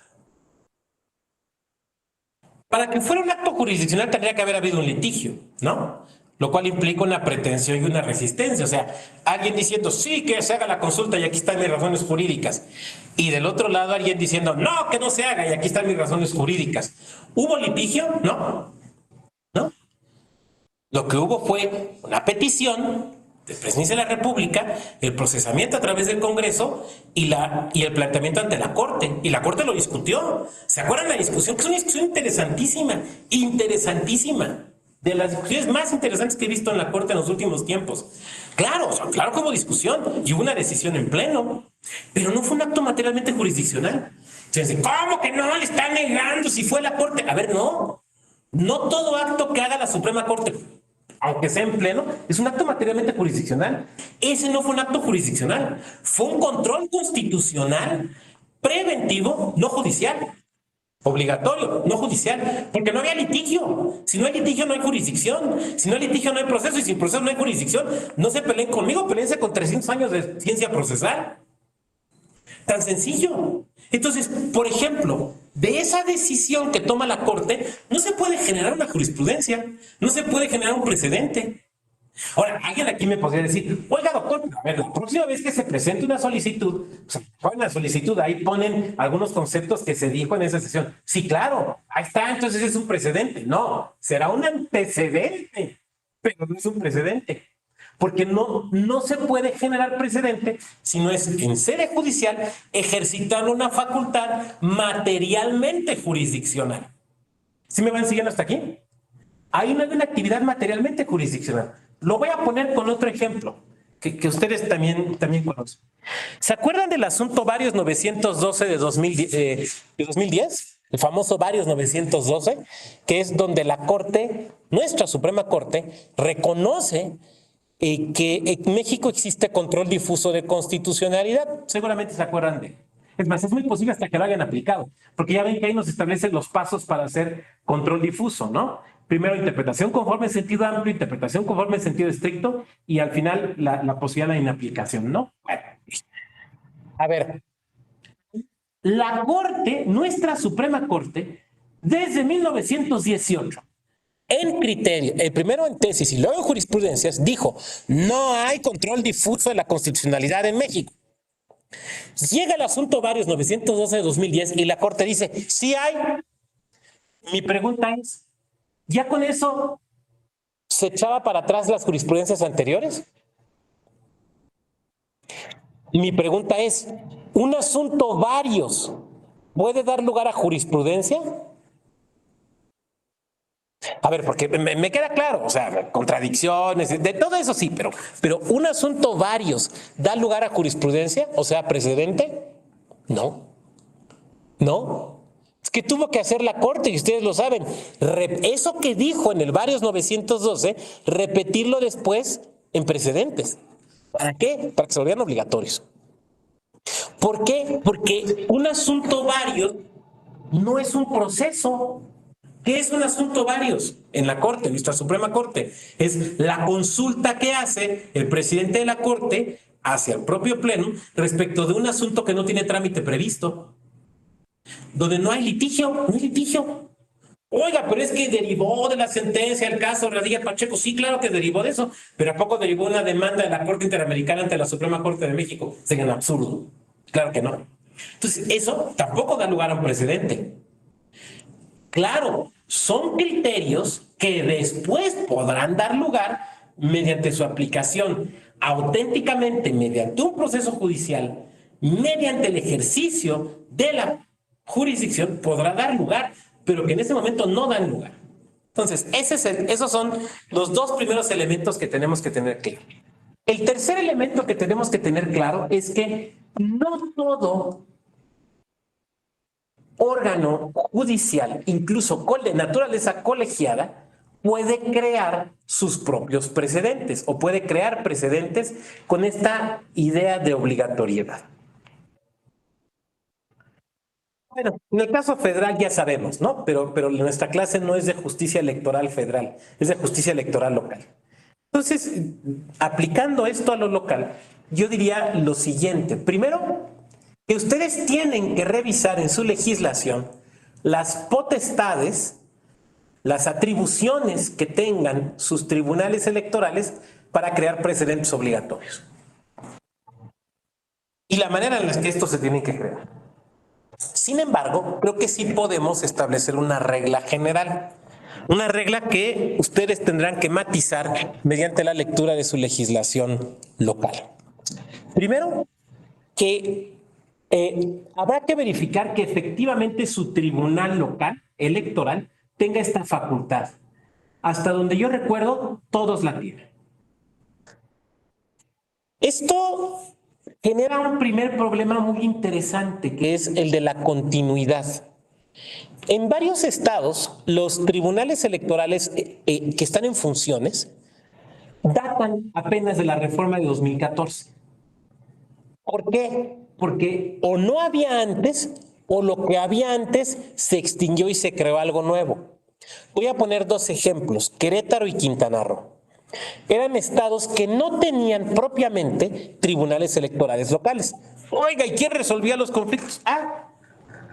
Speaker 1: Para que fuera un acto jurisdiccional tendría que haber habido un litigio, ¿no? Lo cual implica una pretensión y una resistencia. O sea, alguien diciendo, sí, que se haga la consulta y aquí están mis razones jurídicas. Y del otro lado alguien diciendo, no, que no se haga y aquí están mis razones jurídicas. ¿Hubo litigio? No. ¿No? Lo que hubo fue una petición de Presidencia de la República, el procesamiento a través del Congreso y el planteamiento ante la Corte. Y la Corte lo discutió. ¿Se acuerdan de la discusión? Que es una discusión interesantísima. De las discusiones más interesantes que he visto en la Corte en los últimos tiempos. Claro que hubo discusión y hubo una decisión en pleno, pero no fue un acto materialmente jurisdiccional. Entonces, ¿cómo que no? Le están negando si fue la Corte. A ver, no todo acto que haga la Suprema Corte, aunque sea en pleno, es un acto materialmente jurisdiccional. Ese no fue un acto jurisdiccional, fue un control constitucional preventivo, no judicial. Obligatorio, no judicial, porque no había litigio. Si no hay litigio, no hay jurisdicción. Si no hay litigio, no hay proceso. Y sin proceso, no hay jurisdicción. No se peleen conmigo, peleense con 300 años de ciencia procesal. Tan sencillo. Entonces, por ejemplo, de esa decisión que toma la Corte, no se puede generar una jurisprudencia, no se puede generar un precedente. Ahora, alguien aquí me podría decir, oiga, doctor, a ver, la próxima vez que se presente una solicitud, ponen la solicitud, ahí ponen algunos conceptos que se dijo en esa sesión. Sí, claro, ahí está, entonces es un precedente. No, será un antecedente, pero no es un precedente. Porque no se puede generar precedente si no es en sede judicial ejercitar una facultad materialmente jurisdiccional. ¿Sí me van siguiendo hasta aquí? Hay una actividad materialmente jurisdiccional. Lo voy a poner con otro ejemplo que ustedes también conocen. ¿Se acuerdan del asunto Varios 912 de 2010? El famoso Varios 912, que es donde la Corte, nuestra Suprema Corte, reconoce que en México existe control difuso de constitucionalidad. Seguramente se acuerdan de él. Es más, es muy posible hasta que lo hayan aplicado, porque ya ven que ahí nos establecen los pasos para hacer control difuso, ¿no? Primero, interpretación conforme en sentido amplio, interpretación conforme en sentido estricto, y al final la posibilidad de inaplicación, ¿no? Bueno, a ver, la Corte, nuestra Suprema Corte, desde 1918, en criterio, primero en tesis y luego en jurisprudencias, dijo, no hay control difuso de la constitucionalidad en México. Llega el asunto Varios 912 de 2010 y la Corte dice, sí hay. Mi pregunta es, ¿ya con eso se echaba para atrás las jurisprudencias anteriores? Mi pregunta es, ¿un asunto varios puede dar lugar a jurisprudencia? A ver, porque me queda claro, o sea, contradicciones, de todo eso sí, pero ¿un asunto varios da lugar a jurisprudencia? O sea, precedente. No. No. Es que tuvo que hacer la Corte, y ustedes lo saben. Eso que dijo en el varios 912, repetirlo después en precedentes. ¿Para qué? Para que se volvieran obligatorios. ¿Por qué? Porque un asunto varios no es un proceso. ¿Qué es un asunto varios? En la Corte, en nuestra Suprema Corte, es la consulta que hace el presidente de la Corte hacia el propio Pleno respecto de un asunto que no tiene trámite previsto, donde no hay litigio, no hay litigio. Oiga, pero es que derivó de la sentencia el caso Radilla Pacheco. Sí, claro que derivó de eso, pero ¿a poco derivó una demanda de la Corte Interamericana ante la Suprema Corte de México? Sería un absurdo. Claro que no. Entonces, eso tampoco da lugar a un precedente. Claro, son criterios que después podrán dar lugar mediante su aplicación auténticamente mediante un proceso judicial, mediante el ejercicio de la jurisdicción, podrá dar lugar, pero que en ese momento no dan lugar. Entonces, esos son los dos primeros elementos que tenemos que tener claro. El tercer elemento que tenemos que tener claro es que no todo órgano judicial, incluso de naturaleza colegiada, puede crear sus propios precedentes o puede crear precedentes con esta idea de obligatoriedad. Bueno, en el caso federal ya sabemos, ¿no? Pero nuestra clase no es de justicia electoral federal, es de justicia electoral local. Entonces, aplicando esto a lo local, yo diría lo siguiente. Primero, que ustedes tienen que revisar en su legislación las potestades, las atribuciones que tengan sus tribunales electorales para crear precedentes obligatorios. Y la manera en la que estos se tienen que crear. Sin embargo, creo que sí podemos establecer una regla general. Una regla que ustedes tendrán que matizar mediante la lectura de su legislación local. Primero, que habrá que verificar que efectivamente su tribunal local electoral tenga esta facultad. Hasta donde yo recuerdo, todos la tienen. Esto genera un primer problema muy interesante, que es el de la continuidad. En varios estados, los tribunales electorales que están en funciones datan apenas de la reforma de 2014. ¿Por qué? Porque o no había antes, o lo que había antes se extinguió y se creó algo nuevo. Voy a poner dos ejemplos, Querétaro y Quintana Roo. Eran estados que no tenían propiamente tribunales electorales locales. Oiga, ¿y quién resolvía los conflictos?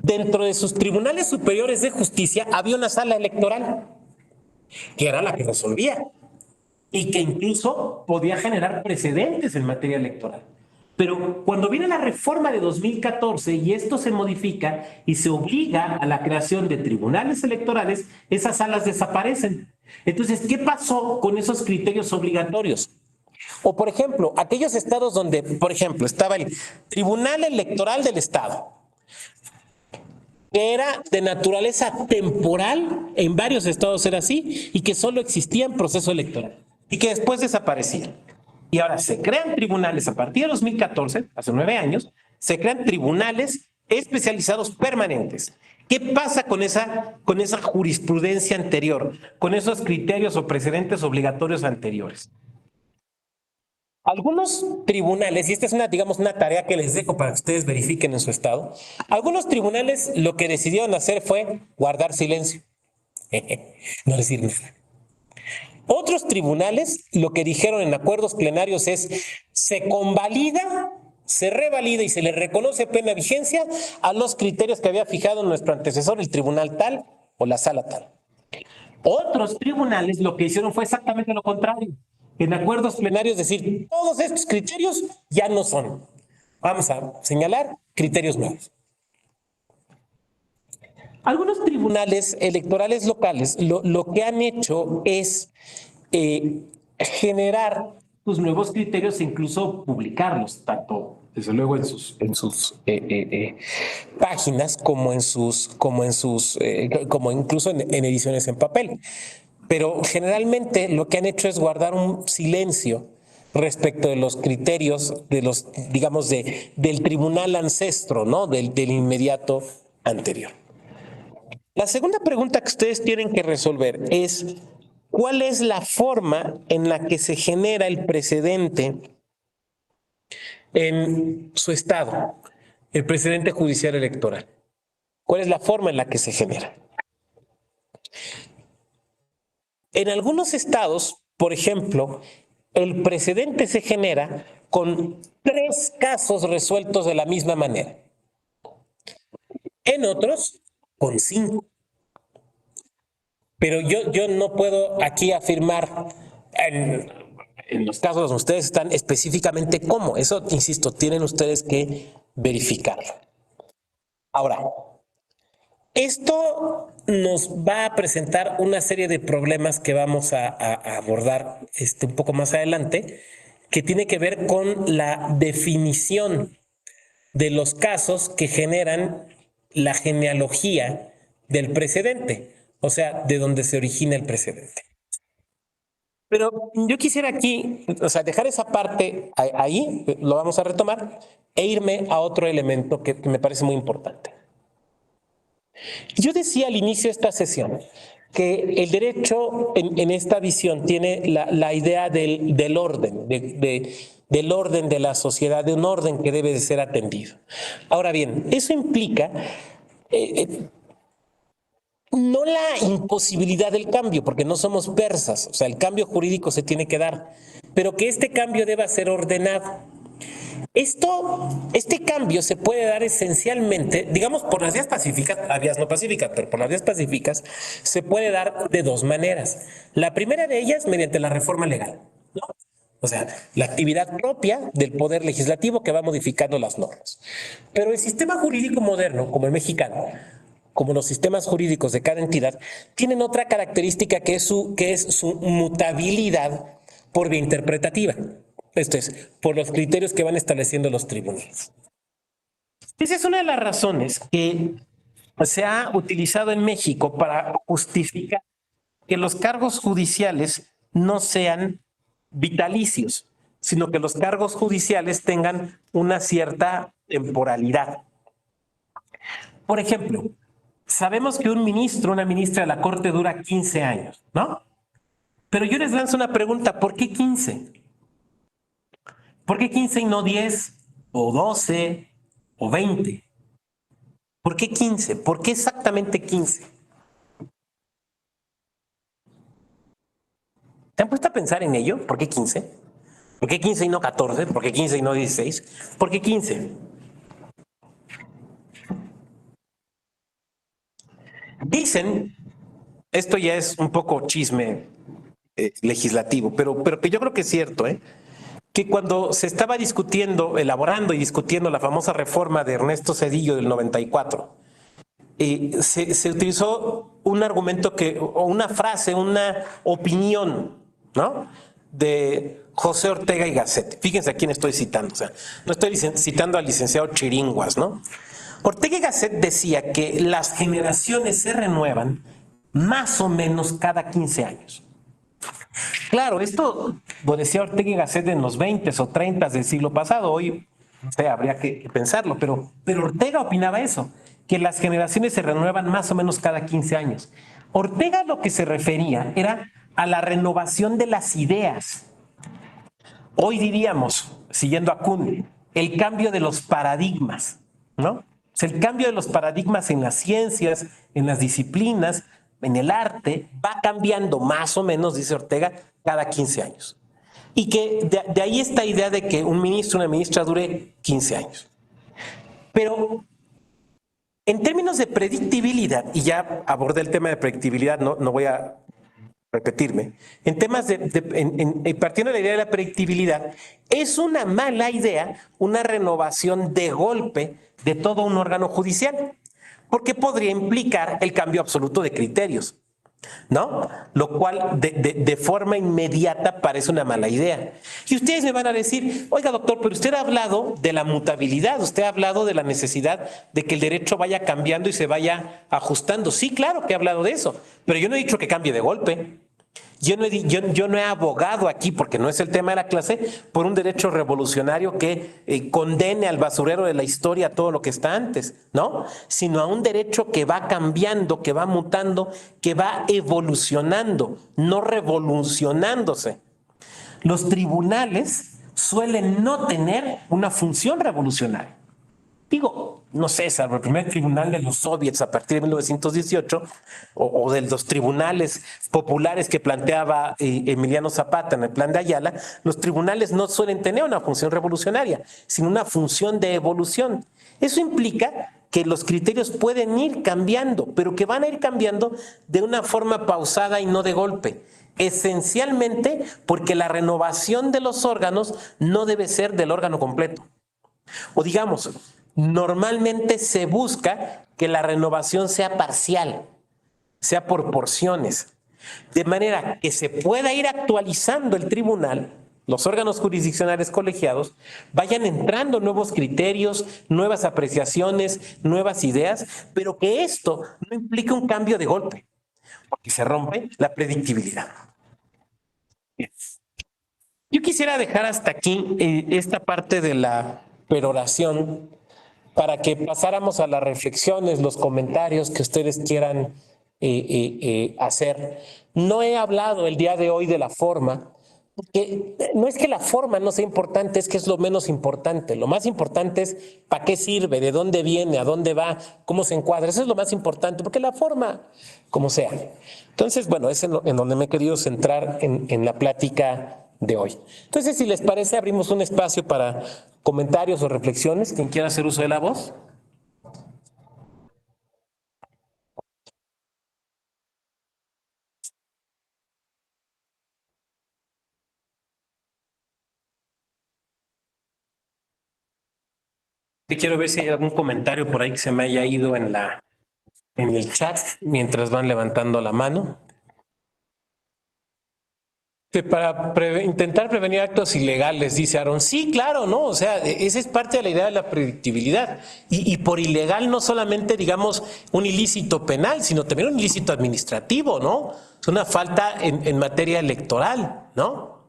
Speaker 1: Dentro de sus tribunales superiores de justicia había una sala electoral, que era la que resolvía, y que incluso podía generar precedentes en materia electoral. Pero cuando viene la reforma de 2014 y esto se modifica y se obliga a la creación de tribunales electorales, esas salas desaparecen. Entonces, ¿qué pasó con esos criterios obligatorios? O, por ejemplo, aquellos estados donde, por ejemplo, estaba el Tribunal Electoral del Estado, que era de naturaleza temporal, en varios estados era así, y que solo existía en proceso electoral, y que después desaparecían. Y ahora se crean tribunales a partir de 2014, hace 9 años, se crean tribunales especializados permanentes. ¿Qué pasa con esa jurisprudencia anterior, con esos criterios o precedentes obligatorios anteriores? Algunos tribunales, y esta es una tarea que les dejo para que ustedes verifiquen en su estado, algunos tribunales lo que decidieron hacer fue guardar silencio, no decir nada. Otros tribunales lo que dijeron en acuerdos plenarios es se convalida, se revalida y se le reconoce plena vigencia a los criterios que había fijado nuestro antecesor, el tribunal tal o la sala tal. Otros tribunales lo que hicieron fue exactamente lo contrario. En acuerdos plenarios decir, todos estos criterios ya no son. Vamos a señalar criterios nuevos. Algunos tribunales electorales locales lo que han hecho es generar tus nuevos criterios e incluso publicarlos, tanto desde luego en sus páginas como como incluso en ediciones en papel. Pero generalmente lo que han hecho es guardar un silencio respecto de los criterios de los, digamos, del tribunal ancestro, ¿no? Del inmediato anterior. La segunda pregunta que ustedes tienen que resolver es: ¿cuál es la forma en la que se genera el precedente en su estado, el precedente judicial electoral? ¿Cuál es la forma en la que se genera? En algunos estados, por ejemplo, el precedente se genera con 3 casos resueltos de la misma manera. En otros, con 5. Pero yo no puedo aquí afirmar en los casos donde ustedes están específicamente cómo. Eso, insisto, tienen ustedes que verificarlo. Ahora, esto nos va a presentar una serie de problemas que vamos a abordar un poco más adelante, que tiene que ver con la definición de los casos que generan la genealogía del precedente, o sea, de donde se origina el precedente. Pero yo quisiera aquí, o sea, dejar esa parte ahí, lo vamos a retomar, e irme a otro elemento que me parece muy importante. Yo decía al inicio de esta sesión que el derecho en esta visión tiene la idea del orden, del orden de la sociedad, de un orden que debe de ser atendido. Ahora bien, eso implica no la imposibilidad del cambio, porque no somos persas, o sea, el cambio jurídico se tiene que dar, pero que este cambio deba ser ordenado. Este cambio se puede dar esencialmente, digamos, por las vías pacíficas, a vías no pacíficas, pero por las vías pacíficas se puede dar de 2 maneras. La primera de ellas mediante la reforma legal, ¿no? O sea, la actividad propia del poder legislativo que va modificando las normas. Pero el sistema jurídico moderno, como el mexicano, como los sistemas jurídicos de cada entidad, tienen otra característica que es su mutabilidad por vía interpretativa. Esto es, por los criterios que van estableciendo los tribunales. Esa es una de las razones que se ha utilizado en México para justificar que los cargos judiciales no sean vitalicios, sino que los cargos judiciales tengan una cierta temporalidad. Por ejemplo, sabemos que un ministro, una ministra de la Corte dura 15 años, ¿no? Pero yo les lanzo una pregunta: ¿por qué 15? ¿Por qué 15 y no 10 o 12 o 20? ¿Por qué 15? ¿Por qué exactamente 15? ¿Se han puesto a pensar en ello? ¿Por qué 15? ¿Por qué 15 y no 14? ¿Por qué 15 y no 16? ¿Por qué 15? Dicen, esto ya es un poco chisme legislativo, pero que yo creo que es cierto, que cuando se estaba elaborando y discutiendo la famosa reforma de Ernesto Zedillo del 94, se utilizó un argumento o una frase, una opinión, ¿no?, de José Ortega y Gasset. Fíjense a quién estoy citando, o sea, no estoy citando al licenciado Chiringuas, ¿no? Ortega y Gasset decía que las generaciones se renuevan más o menos cada 15 años. Claro, esto lo decía Ortega y Gasset en los 20 o 30 del siglo pasado. Hoy, no sé, habría que pensarlo, pero Ortega opinaba eso, que las generaciones se renuevan más o menos cada 15 años. Ortega lo que se refería era a la renovación de las ideas. Hoy diríamos, siguiendo a Kuhn, el cambio de los paradigmas, ¿no? O sea, el cambio de los paradigmas en las ciencias, en las disciplinas, en el arte, va cambiando más o menos, dice Ortega, cada 15 años. Y que de ahí esta idea de que un ministro, una ministra dure 15 años. Pero en términos de predictibilidad, y ya abordé el tema de predictibilidad, no voy a repetirme, en temas partiendo de la idea de la predictibilidad, es una mala idea una renovación de golpe de todo un órgano judicial, porque podría implicar el cambio absoluto de criterios. ¿no? Lo cual de forma inmediata parece una mala idea. Y ustedes me van a decir, oiga, doctor, pero usted ha hablado de la mutabilidad, usted ha hablado de la necesidad de que el derecho vaya cambiando y se vaya ajustando. Sí, claro que he hablado de eso, pero yo no he dicho que cambie de golpe. Yo no he abogado aquí, porque no es el tema de la clase, por un derecho revolucionario que condene al basurero de la historia todo lo que está antes, ¿no? Sino a un derecho que va cambiando, que va mutando, que va evolucionando, no revolucionándose. Los tribunales suelen no tener una función revolucionaria. Digo, no sé, salvo el primer tribunal de los soviets a partir de 1918 o de los tribunales populares que planteaba Emiliano Zapata en el Plan de Ayala, los tribunales no suelen tener una función revolucionaria, sino una función de evolución. Eso implica que los criterios pueden ir cambiando, pero que van a ir cambiando de una forma pausada y no de golpe. Esencialmente porque la renovación de los órganos no debe ser del órgano completo. O digamos, normalmente se busca que la renovación sea parcial, sea por porciones, de manera que se pueda ir actualizando el tribunal, los órganos jurisdiccionales colegiados, vayan entrando nuevos criterios, nuevas apreciaciones, nuevas ideas, pero que esto no implique un cambio de golpe, porque se rompe la predictibilidad. Yo quisiera dejar hasta aquí esta parte de la peroración para que pasáramos a las reflexiones, los comentarios que ustedes quieran hacer. No he hablado el día de hoy de la forma, porque no es que la forma no sea importante, es que es lo menos importante. Lo más importante es para qué sirve, de dónde viene, a dónde va, cómo se encuadra. Eso es lo más importante, porque la forma, como sea. Entonces, bueno, es en donde me he querido centrar en la plática de hoy. Entonces, si les parece, abrimos un espacio para comentarios o reflexiones. ¿Quién quiera hacer uso de la voz? Sí, quiero ver si hay algún comentario por ahí que se me haya ido en el chat mientras van levantando la mano. Para intentar prevenir actos ilegales, dice Aaron. Sí, claro, ¿no? O sea, esa es parte de la idea de la predictibilidad. Y por ilegal no solamente, digamos, un ilícito penal, sino también un ilícito administrativo, ¿no? Es una falta en materia electoral, ¿no?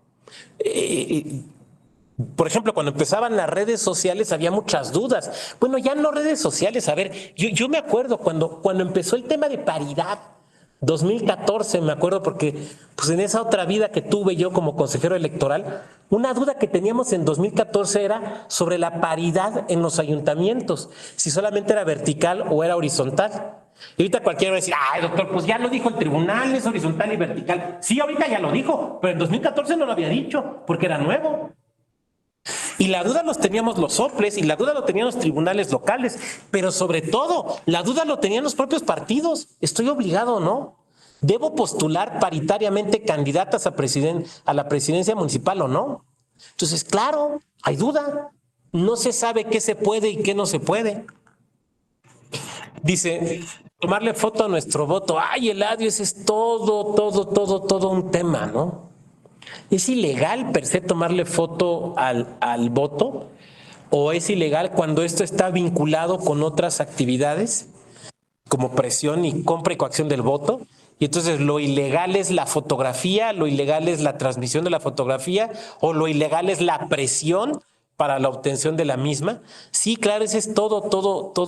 Speaker 1: Por ejemplo, cuando empezaban las redes sociales había muchas dudas. Bueno, ya no redes sociales. A ver, yo me acuerdo cuando empezó el tema de paridad, 2014, me acuerdo, porque pues en esa otra vida que tuve yo como consejero electoral, una duda que teníamos en 2014 era sobre la paridad en los ayuntamientos, si solamente era vertical o era horizontal. Y ahorita cualquiera va a decir, ay, doctor, pues ya lo dijo el tribunal, es horizontal y vertical. Sí, ahorita ya lo dijo, pero en 2014 no lo había dicho, porque era nuevo. Y la duda los teníamos los soples y la duda lo tenían los tribunales locales, pero sobre todo la duda lo tenían los propios partidos. ¿Estoy obligado o no? ¿Debo postular paritariamente candidatas a la presidencia municipal o no? Entonces, claro, hay duda. No se sabe qué se puede y qué no se puede. Dice, tomarle foto a nuestro voto. Ay, Eladio, ese es todo un tema, ¿no? ¿Es ilegal per se tomarle foto al voto? ¿O es ilegal cuando esto está vinculado con otras actividades como presión y compra y coacción del voto? Y entonces lo ilegal es la fotografía, lo ilegal es la transmisión de la fotografía o lo ilegal es la presión para la obtención de la misma. Sí, claro, ese es todo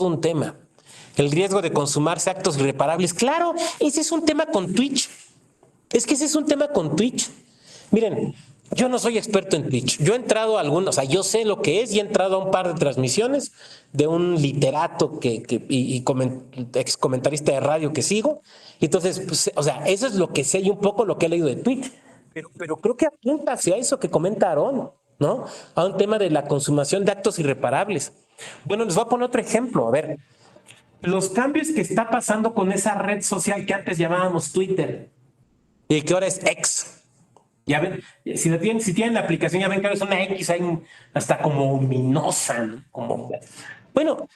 Speaker 1: un tema. El riesgo de consumarse actos irreparables. Claro, ese es un tema con Twitch. Es que ese es un tema con Twitch. Miren, yo no soy experto en Twitch. Yo he entrado a algunos, o sea, yo sé lo que es y he entrado a un par de transmisiones de un literato ex comentarista de radio que sigo. Entonces, pues, o sea, eso es lo que sé y un poco lo que he leído de Twitch. Pero creo que apunta hacia eso que comenta Aarón, ¿no? A un tema de la consumación de actos irreparables. Bueno, les voy a poner otro ejemplo. A ver, los cambios que está pasando con esa red social que antes llamábamos Twitter y que ahora es X. Ya ven, si tienen la aplicación, ya ven que es una X ahí hasta como ominosa, ¿no? Como, bueno,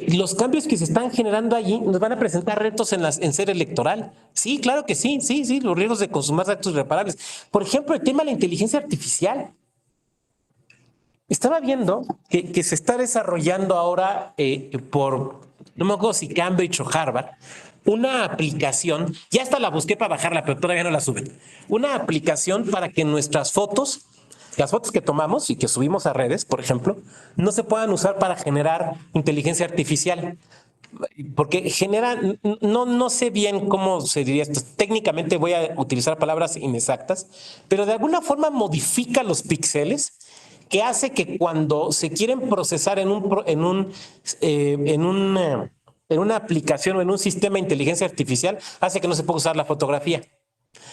Speaker 1: los cambios que se están generando allí nos van a presentar retos en ser electoral. Sí, claro que sí, sí, los riesgos de consumar datos irreparables. Por ejemplo, el tema de la inteligencia artificial. Estaba viendo que se está desarrollando ahora no me acuerdo si Cambridge o Harvard, una aplicación, ya hasta la busqué para bajarla, pero todavía no la suben, una aplicación para que nuestras fotos, las fotos que tomamos y que subimos a redes, por ejemplo, no se puedan usar para generar inteligencia artificial. Porque genera, no sé bien cómo se diría esto, técnicamente voy a utilizar palabras inexactas, pero de alguna forma modifica los píxeles que hace que cuando se quieren procesar en una aplicación o en un sistema de inteligencia artificial, hace que no se pueda usar la fotografía.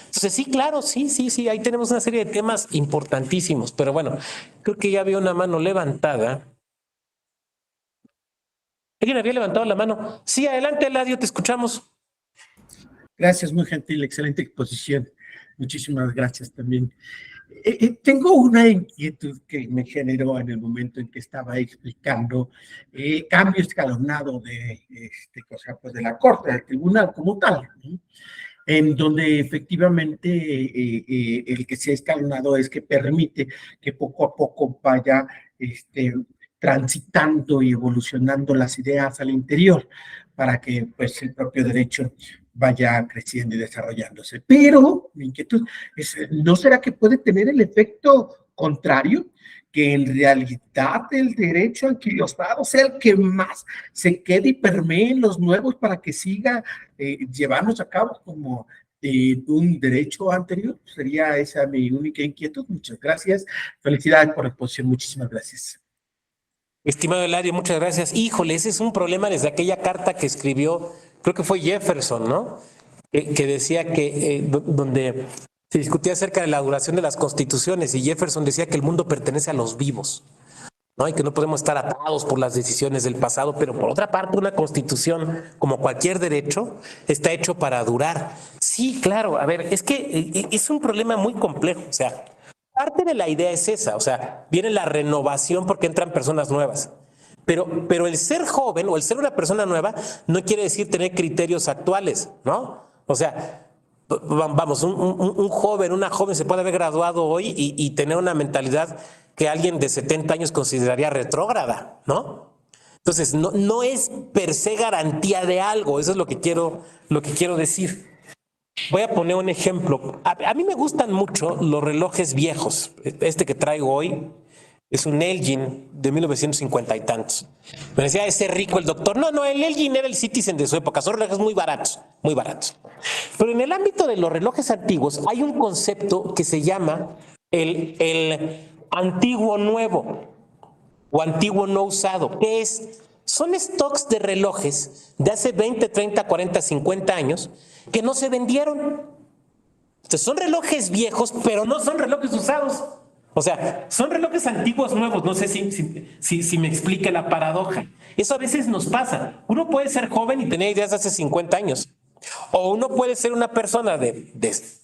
Speaker 1: Entonces, sí, claro, sí, ahí tenemos una serie de temas importantísimos, pero bueno, creo que ya había una mano levantada. ¿Alguien había levantado la mano? Sí, adelante, Eladio, te escuchamos.
Speaker 2: Gracias, muy gentil, excelente exposición. Muchísimas gracias también. Tengo una inquietud que me generó en el momento en que estaba explicando cambio escalonado pues de la Corte, del Tribunal como tal, ¿no? En donde efectivamente el que se ha escalonado es que permite que poco a poco vaya transitando y evolucionando las ideas al interior para que pues el propio derecho vaya creciendo y desarrollándose. Pero mi inquietud es, ¿no será que puede tener el efecto contrario? Que en realidad el derecho anquilosado sea el que más se quede y permee en los nuevos para que siga llevándose a cabo como un derecho anterior. Sería esa mi única inquietud. Muchas gracias. Felicidades por la exposición. Muchísimas gracias.
Speaker 1: Estimado Eladio, muchas gracias. Híjole, ese es un problema desde aquella carta que escribió, creo que fue Jefferson, ¿no? Que decía que donde se discutía acerca de la duración de las constituciones y Jefferson decía que el mundo pertenece a los vivos, ¿no? Y que no podemos estar atados por las decisiones del pasado, pero por otra parte una constitución, como cualquier derecho, está hecho para durar. Sí, claro, a ver, es que es un problema muy complejo, o sea, parte de la idea es esa, o sea, viene la renovación porque entran personas nuevas. Pero el ser joven o el ser una persona nueva no quiere decir tener criterios actuales, ¿no? O sea, vamos, un joven, una joven se puede haber graduado hoy y tener una mentalidad que alguien de 70 años consideraría retrógrada, ¿no? Entonces, no es per se garantía de algo, eso es lo que quiero decir. Voy a poner un ejemplo. A mí me gustan mucho los relojes viejos. Este que traigo hoy es un Elgin de 1950 y tantos. Me decía, ese rico el doctor. No, el Elgin era el Citizen de su época. Son relojes muy baratos, muy baratos. Pero en el ámbito de los relojes antiguos hay un concepto que se llama el antiguo nuevo o antiguo no usado. ¿Qué es? Son stocks de relojes de hace 20, 30, 40, 50 años que no se vendieron. Entonces, son relojes viejos, pero no son relojes usados. O sea, son relojes antiguos nuevos. No sé si me explica la paradoja. Eso a veces nos pasa. Uno puede ser joven y tener ideas de hace 50 años. O uno puede ser una persona de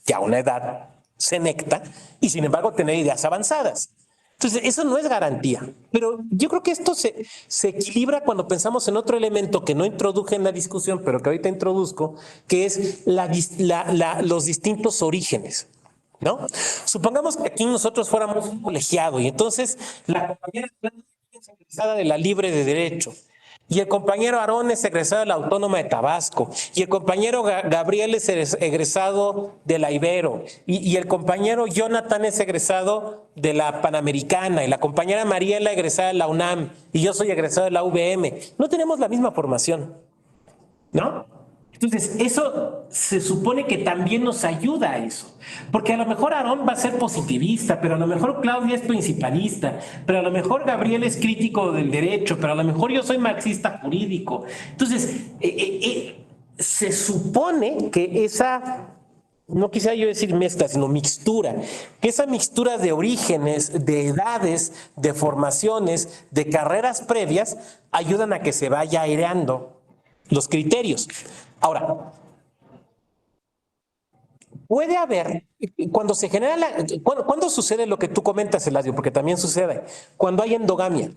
Speaker 1: ya una edad senecta y sin embargo tener ideas avanzadas. Entonces, eso no es garantía. Pero yo creo que esto se equilibra cuando pensamos en otro elemento que no introduje en la discusión, pero que ahorita introduzco, que es los distintos orígenes, ¿no? Supongamos que aquí nosotros fuéramos un colegiado y entonces la compañera es egresada de la Libre de Derecho y el compañero Aarón es egresado de la Autónoma de Tabasco y el compañero Gabriel es egresado de la Ibero y el compañero Jonathan es egresado de la Panamericana y la compañera Mariela egresada de la UNAM y yo soy egresado de la UVM. No tenemos la misma formación, ¿no? Entonces, eso se supone que también nos ayuda a eso. Porque a lo mejor Aarón va a ser positivista, pero a lo mejor Claudia es principalista, pero a lo mejor Gabriel es crítico del derecho, pero a lo mejor yo soy marxista jurídico. Entonces, se supone que esa, no quisiera yo decir mezcla, sino mixtura, que esa mixtura de orígenes, de edades, de formaciones, de carreras previas, ayudan a que se vaya aireando los criterios. Ahora, puede haber, cuando se genera ¿cuándo sucede lo que tú comentas, Eladio? Porque también sucede, cuando hay endogamia,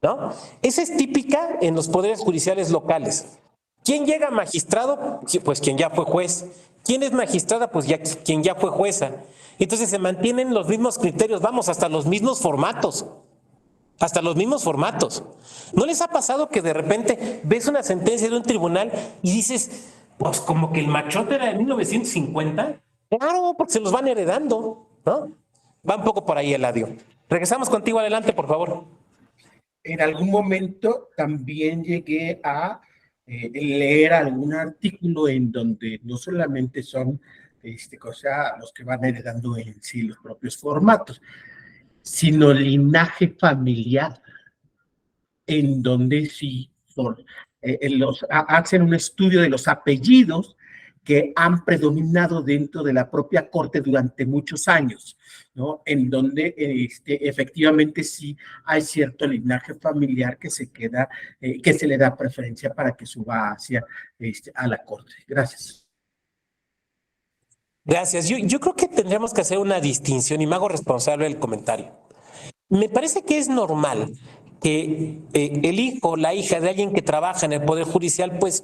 Speaker 1: ¿no? Esa es típica en los poderes judiciales locales. ¿Quién llega magistrado? Pues quien ya fue juez. ¿Quién es magistrada? Pues ya quien ya fue jueza. Entonces se mantienen los mismos criterios, vamos, hasta los mismos formatos. Hasta los mismos formatos. ¿No les ha pasado que de repente ves una sentencia de un tribunal y dices, pues como que el machote era de 1950? Claro, porque se los van heredando, ¿no? Va un poco por ahí, Eladio. Regresamos contigo, adelante, por favor.
Speaker 2: En algún momento también llegué a leer algún artículo en donde no solamente son los que van heredando en sí los propios formatos, sino linaje familiar, en donde sí hacen un estudio de los apellidos que han predominado dentro de la propia corte durante muchos años, ¿no? En donde efectivamente sí hay cierto linaje familiar que se queda, que se le da preferencia para que suba hacia a la corte. Gracias.
Speaker 1: Gracias. Yo creo que tendríamos que hacer una distinción y me hago responsable del comentario. Me parece que es normal que el hijo o la hija de alguien que trabaja en el Poder Judicial, pues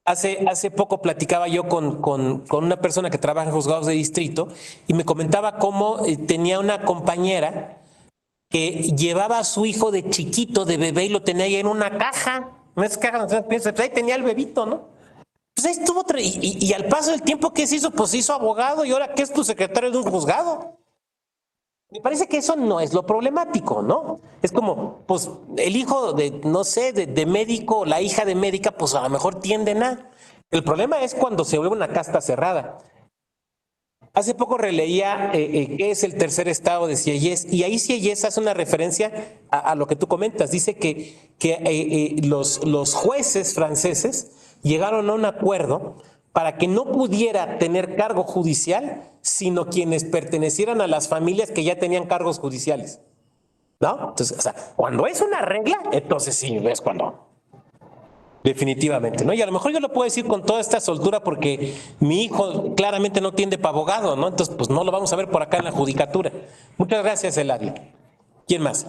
Speaker 1: hace poco platicaba yo con una persona que trabaja en juzgados de distrito y me comentaba cómo tenía una compañera que llevaba a su hijo de chiquito, de bebé, y lo tenía ahí en una caja. En esas cajas, pues ahí tenía el bebito, ¿no? Pues ahí estuvo, y al paso del tiempo, ¿qué se hizo? Pues se hizo abogado y ahora, ¿qué es tu secretario de un juzgado? Me parece que eso no es lo problemático, ¿no? Es como, pues, el hijo de, no sé, de médico, la hija de médica, pues a lo mejor tienden a. El problema es cuando se vuelve una casta cerrada. Hace poco releía qué es el tercer estado de Sieyès, y ahí Sieyès hace una referencia a lo que tú comentas. Dice que los jueces franceses llegaron a un acuerdo para que no pudiera tener cargo judicial, sino quienes pertenecieran a las familias que ya tenían cargos judiciales, ¿no? Entonces, o sea, cuando es una regla, entonces sí, es cuando. Definitivamente, ¿no? Y a lo mejor yo lo puedo decir con toda esta soltura porque mi hijo claramente no tiende para abogado, ¿no? Entonces, pues no lo vamos a ver por acá en la judicatura. Muchas gracias, Eladio. ¿Quién más?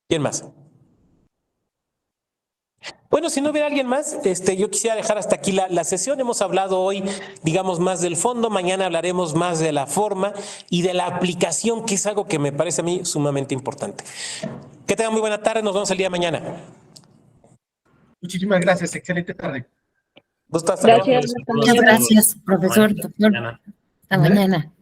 Speaker 1: ¿Quién más? Bueno, si no hubiera alguien más, yo quisiera dejar hasta aquí la sesión. Hemos hablado hoy, digamos, más del fondo. Mañana hablaremos más de la forma y de la aplicación, que es algo que me parece a mí sumamente importante. Que tengan muy buena tarde. Nos vemos el día de mañana.
Speaker 2: Muchísimas gracias. Excelente tarde.
Speaker 1: Hasta luego.
Speaker 5: Muchas gracias, profesor, doctor. Hasta mañana.